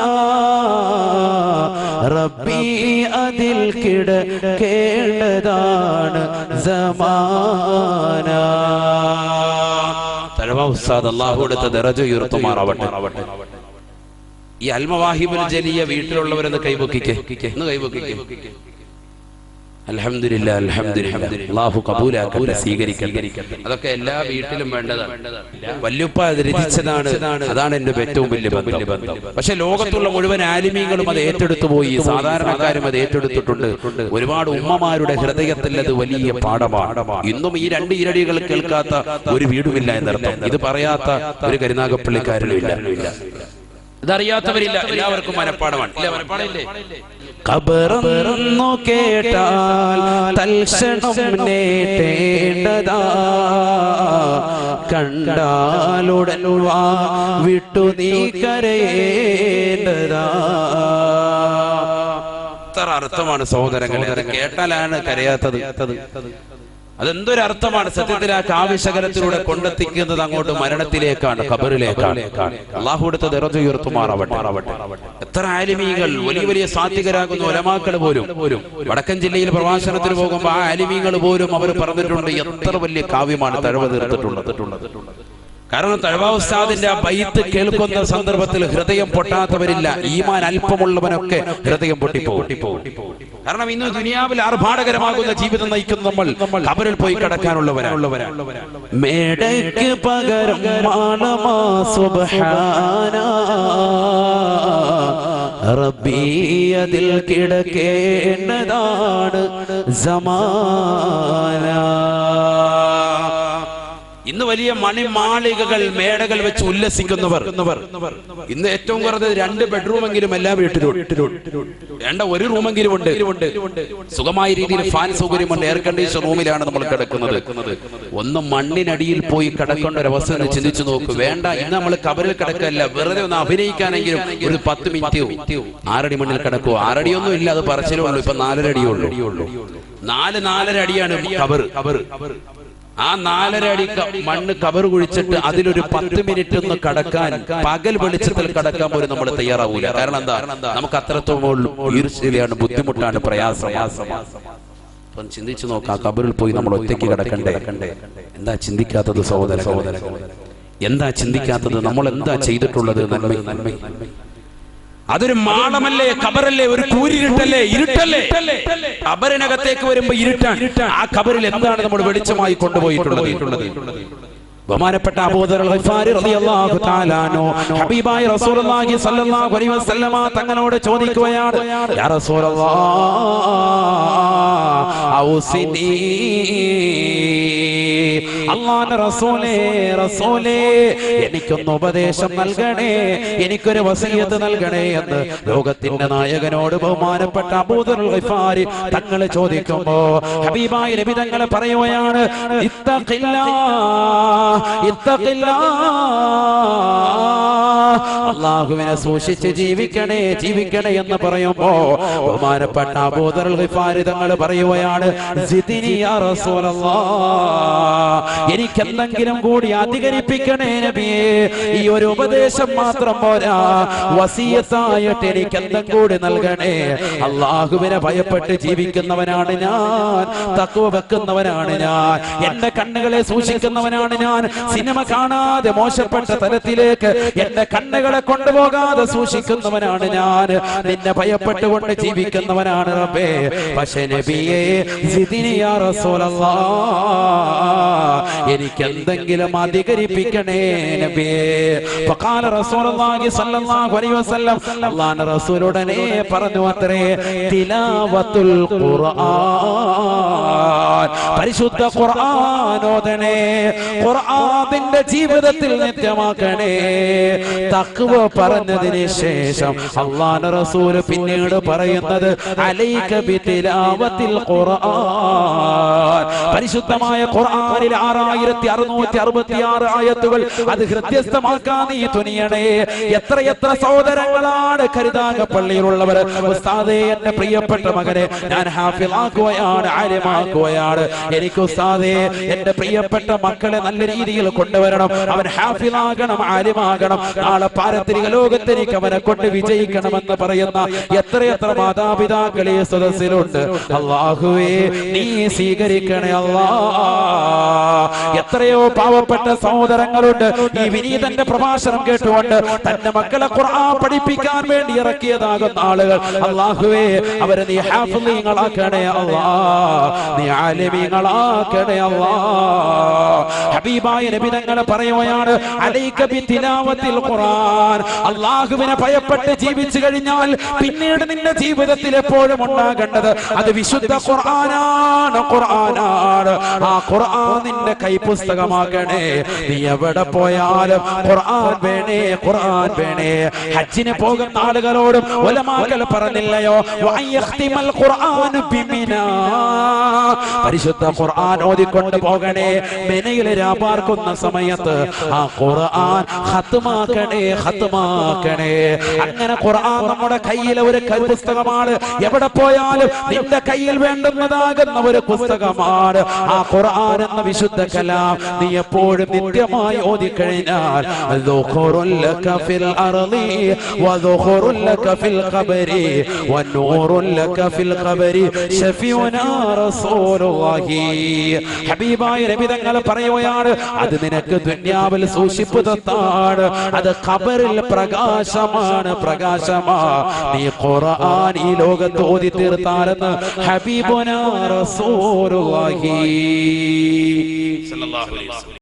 റബ്ബി അതിൽ കിടക്കേണ്ടതാണ് സമാന. തഴവാ ഉസ്താദ് അല്ലാഹുവിന്റെ ദറജ ഉയർത്തുമാറാവട്ടെ. ഈ അൽമവാഹിബുൽ ജലിയ വീട്ടിലുള്ളവരെന്ന് കൈവക്കിക്കേ, ഒന്ന് കൈവക്കിക്കേ. അൽഹംദുലില്ലാഹ്, അൽഹംദുലില്ലാഹ്, അല്ലാഹു ഖബൂലാക്കട്ടെ, സ്വീകരിക്കട്ടെ. അതൊക്കെ എല്ലാ വീട്ടിലും വേണ്ടതാണ്. വല്യുപ്പ രചിച്ചതാണ്, അതാണ് എന്റെ ഏറ്റവും വലിയ ബന്ധം. പക്ഷെ ലോകത്തുള്ള മുഴുവൻ ആലിമീങ്ങളും അത് ഏറ്റെടുത്തു പോയി, സാധാരണക്കാരും അത് ഏറ്റെടുത്തിട്ടുണ്ട്. ഒരുപാട് ഉമ്മമാരുടെ ഹൃദയത്തിൽ അത് വലിയ പാഠമാണ്. ഇന്നും ഈ രണ്ട് ഈരടികൾ കേൾക്കാത്ത ഒരു വീടുമില്ല എന്നർത്ഥം. ഇത് പറയാത്ത ഒരു കരുനാഗപ്പള്ളിക്കാരനുമില്ല, ഇതറിയാത്തവരില്ല. എല്ലാവർക്കും മനപ്പാടമാണ്. ഇല്ല, മനപ്പാടമില്ലേ? ഖബറെന്നു കേട്ടാൽ തൽക്ഷണം നേടേണ്ടതാ, കണ്ടാലുടൻ വാ വിട്ടു നീ കരയേണ്ടതാ. എത്ര അർത്ഥമാണ് സഹോദരങ്ങളെ, അത് കേട്ടാലാണ് കരയാത്തത്. അതെന്തൊരർത്ഥമാണ് സത്യത്തിൽ. ആ കാവ്യശകലത്തിലൂടെ കൊണ്ടെത്തിക്കുന്നത് അങ്ങോട്ട് മരണത്തിലേക്കാണ്, ഖബറിലേക്കാണ്. അല്ലാഹുവിന്റെ ദറജ ഉയർത്തുമാറാവട്ടെ. എത്ര ആലിമീങ്ങൾ, വലിയ വലിയ സാത്വികരാകുന്ന ഉലമാക്കൾ പോലും വടക്കൻ ജില്ലയിൽ പ്രഭാഷണത്തിന് പോകുമ്പോൾ ആ ആലിമീങ്ങൾ പോലും അവർ പറഞ്ഞിട്ടുണ്ട് എത്ര വലിയ കാവ്യമാണ് തഴവ തീർത്തിട്ടുള്ളത്. കാരണം തഴവ ഉസ്താദിന്റെ ആ ബൈത്ത് കേൾക്കുന്ന സന്ദർഭത്തിൽ ഹൃദയം പൊട്ടാത്തവരില്ല. ഈമാൻ അല്പമുള്ളവനൊക്കെ ഹൃദയം പൊട്ടിപ്പോകും. കാരണം ഇന്ന് ദുനിയാവിൽ ആർഭാടകരമാകുന്ന ജീവിതം നയിക്കുന്ന നമ്മൾ ഖബറിൽ പോയി കിടക്കാനുള്ളവരാണ്. മേടയ്ക്ക് പകരം മാളമാ സുബ്ഹാന, റബ്ബി അതിൽ കിടക്കേണ്ടതാണ് സമാന. ഇന്ന് വലിയ മണിമാളികകൾ, മേടകൾ വെച്ച് ഉല്ലസിക്കുന്നവർ ഇന്ന് ഏറ്റവും കുറഞ്ഞത് 2 ബെഡ്റൂമെങ്കിലും എല്ലാ വീട്ടിലും വേണ്ട, 1 റൂമെങ്കിലും ഉണ്ട്. സുഖമായ രീതിയിൽ ഫാൻ സൗകര്യമുണ്ട്, എയർ കണ്ടീഷൻ റൂമിലാണ് നമ്മൾ കിടക്കുന്നത്. ഒന്ന് മണ്ണിനടിയിൽ പോയി കിടക്കേണ്ട ഒരു അവസ്ഥ ചിന്തിച്ചു നോക്ക്. വേണ്ട, ഇന്ന് നമ്മൾ കബറിൽ കിടക്കല്ല, വെറുതെ ഒന്ന് അഭിനയിക്കാനെങ്കിലും ഒരു 10 മിനിറ്റോ 6 അടി മണ്ണിൽ കിടക്കുവോ? 6 അടിയൊന്നും ഇല്ല, അത് പറച്ചിലേ ഉള്ളൂ. ഇപ്പൊ 4 അടിയുള്ളൂ. 4 അടിയാണ് കബർ. ആ 4.5 അടി മണ്ണ് കബർ കുഴിച്ചിട്ട് അതിലൊരു 10 മിനിറ്റ് ഒന്ന് കടക്കാൻ, പകൽ വെളിച്ചത്തിൽ കടക്കാൻ പോലും നമ്മൾ തയ്യാറാവൂല. കാരണം എന്താ? നമുക്ക് അത്രത്തോളം ഈർഷ്യയാണ്, ബുദ്ധിമുട്ടാണ്, പ്രയാസം. അപ്പം ചിന്തിച്ചു നോക്കാം, കബറിൽ പോയി നമ്മൾ ഒറ്റയ്ക്ക് കിടക്കണ്ടേ? എന്താ ചിന്തിക്കാത്തത് സഹോദര? എന്താ ചിന്തിക്കാത്തത്? നമ്മൾ എന്താ ചെയ്തിട്ടുള്ളത്? നന്മ. അതൊരു മാളമല്ലേ, ഖബറല്ലേ, ഒരു കൂരിരുട്ടല്ലേ, ഇരുട്ടല്ലേ. ഖബറിനകത്തേക്ക് വരുമ്പോ ഇരുട്ടാണ്. ആ ഖബറിൽ എന്താണ് നമ്മൾ വെളിച്ചമായി കൊണ്ടുപോയിട്ടുള്ളത്? ബഹുമാനപ്പെട്ട അബൂ ദർ ഗിഫാരി റളിയല്ലാഹു തആല അൻഹു ഹബീബായ റസൂലുള്ളാഹി സ്വല്ലല്ലാഹു അലൈഹി വസല്ലമ തങ്ങളോട് ചോദിക്കുകയാണ്, യാ റസൂലല്ലാഹ് ഔസിനി, അല്ലാഹുവിന്റെ റസൂലേ എനിക്കൊന്ന് ഉപദേശം നൽകണേ, എനിക്കൊരു വസിയത്ത് നൽകണേ എന്ന് ലോകത്തിന്റെ നായകനോട് ബഹുമാനപ്പെട്ട അബൂ ദർ ഗിഫാരി തങ്ങൾ ചോദിക്കുമ്പോൾ ഹബീബായ നബി തങ്ങൾ പറയുകയാണ്, ഇത്തഖില്ലാഹ് ഇത്തഖില്ലാ, അല്ലാഹുവിനെ സൂക്ഷിച്ച് ജീവിക്കണേ ജീവിക്കണേ എന്ന് പറയുമ്പോ ബഹുമാനപ്പെട്ട അബൂ ദർ ഗിഫാരി തങ്ങൾ പറയുകയാണ്, സിദ്നി യാ റസൂലല്ലാഹ്, എനിക്ക് എന്തെങ്കിലും കൂടി അധികരിപ്പിക്കണേ നബിയേ. ഈ ഒരു ഉപദേശം മാത്രം പോരാ, വസിയത്തായിട്ട് എനിക്ക് എന്തെങ്കിലും കൂടി നൽകണേ. അല്ലാഹുവിനെ ഭയപ്പെട്ട് ജീവിക്കുന്നവനാണ് ഞാൻ, തഖ്വ വെക്കുന്നവനാണ് ഞാൻ, എന്റെ കണ്ണുകളെ സൂക്ഷിക്കുന്നവനാണ് ഞാൻ, സിനിമ കാണാതെ മോശപ്പെട്ട തലത്തിലേക്ക് എന്റെ കണ്ണുകളെ കൊണ്ടുപോകാതെ സൂക്ഷിക്കുന്നവനാണ് ഞാൻ, നിന്നെ ഭയപ്പെട്ടുകൊണ്ട് ജീവിക്കുന്നവനാണ് റബ്ബേ. പക്ഷേ നബിയേ സിദ്നി യാ റസൂലല്ലാഹ്, എനിക്ക് എന്തെങ്കിലും അധികരിപ്പിക്കണേ നബിയേ. ഫഖാല റസൂലുള്ളാഹി സ്വല്ലല്ലാഹു അലൈഹി വസല്ലം, അല്ലാഹുവിന്റെ റസൂൽ ഉടനെ പറഞ്ഞു അത്രേ, തിലാവത്തുൽ ഖുർആൻ, പരിശുദ്ധ ഖുർആൻ ഓതണേ, ഖുർആനിന്റെ ജീവിതത്തിൽ നിത്യമാക്കണേ. തഖ്വ പറഞ്ഞതിന് ശേഷം അല്ലാഹുവിന്റെ റസൂൽ പിന്നീട് പറയുന്നത്, അലൈക ബിതിലാവത്തിൽ ഖുർആൻ, പരിശുദ്ധമായ ഖുർആനിൽ 6666 ആയത്തുകൾ അത് ഹൃദ്യസ്ഥമാക്കാൻ നീ തുനിയണേ. എത്രയെത്ര സഹോദരങ്ങളാണ് കരുതാകപ്പള്ളിയിലുള്ളവർ, ഉസ്താദേ എന്റെ പ്രിയപ്പെട്ട മകനെ ഞാൻ ഹാഫിളാക്കുകയാണ്, ആലിമാക്കുകയാണ്, എനിക്ക് ഉസ്താദേ എന്റെ പ്രിയപ്പെട്ട മക്കളെ നല്ല രീതിയിൽ കൊണ്ടുവരണം, അവൻ ഹാഫിളാകണം, ആലിമാകണം, നാളെ പാരത്രിക ലോകത്ത് എനിക്ക് അവനെ കൊണ്ട് വിജയിക്കണമെന്ന് പറയുന്ന എത്രയെത്ര മാതാപിതാക്കൾ ഈ സദസ്സിലുണ്ട്. അല്ലാഹുവേ നീ സ്വീകരിക്കണേ അല്ലാ. എത്രയോ പാവപ്പെട്ട സഹോദരങ്ങളുണ്ട് ഈ വിനീതന്റെ പ്രഭാഷണം കേട്ടുകൊണ്ട് തന്റെ മക്കളെ ഖുർആൻ പഠിപ്പിക്കാൻ വേണ്ടി ഇറക്കിയതാകുന്ന ആളുകൾ. അല്ലാഹുവേ അവരെ നീ ഹാഫിളീങ്ങളാക്കണേ അല്ലാ, നീ ആലിമീങ്ങളാക്കണേ അല്ലാ. ഹബീബായ നബി തങ്ങൾ പറയുകയാണ്, അലൈക ബിതിലാവത്തിൽ ഖുർആൻ, അല്ലാഹുവിനെ ഭയപ്പെട്ട് ജീവിച്ചു കഴിഞ്ഞാൽ പിന്നീട് നിന്റെ ജീവിതത്തിൽ എപ്പോഴും ഉണ്ടാകേണ്ടത് അത് വിശുദ്ധ ഖുർആനാണ്, ഖുർആനാണ്. ആ ഖുർആൻ നിന്റെ കൈപുസ്തകമാക്കണേ. നീ എവിടെ പോയാലും ഖുർആൻ വേണേ, ഖുർആൻ വേണേ. ഹജ്ജിന് പോകുന്ന ആളുകളോടും ഉലമാക്കൾ പറഞ്ഞില്ലയോ, വയഖ്തിമൽ ഖുർആൻ ബിമിനാ, പരിശുദ്ധ ഖുർആൻ ഓതിക്കൊണ്ട് പോകണേ. മിനയിൽ രാപാർക്കുന്ന സമയത്ത് ആ ഖുർആൻ ഖത്മാക്കണേ, ഖത്മാക്കണേ. അങ്ങനെ ഖുർആൻ നമ്മുടെ കയ്യിലെ ഒരു പുസ്തകമാണ്. എവിടെ പോയാലും നിന്റെ കയ്യിൽ വേണ്ടുന്നതാകുന്ന ഒരു പുസ്തകമാണ് ആ ഖുർആൻ എന്ന വിശുദ്ധ കലാം. നീ എപ്പോഴും നിത്യമായി ഓതിക്കഴിഞ്ഞാൽ ദുഖുറുൻ ലക ഫിൽ അർളി വദുഖുറുൻ ലക ഫിൽ ഖബരി വനൂറുൻ ലക ഫിൽ ഖബരി ശഫീഉനാ റസൂലുള്ളാഹി. ഹബീബായ നബി തങ്ങൾ പറയുകയാണ്, അത് നിനക്ക് ദുനിയാവിൽ സൂക്ഷിപ്പ് തത്താണ്, അത് ഖബറിൽ പ്രകാശമാണ്, പ്രകാശമാ. നീ ഖുർആൻ ഈ ലോകത്ത് ഓതി തീർത്താലെന്ന് ഹബീബുനാ റസൂലുള്ളാഹി സ്വല്ലല്ലാഹു അലൈഹി വസല്ലം.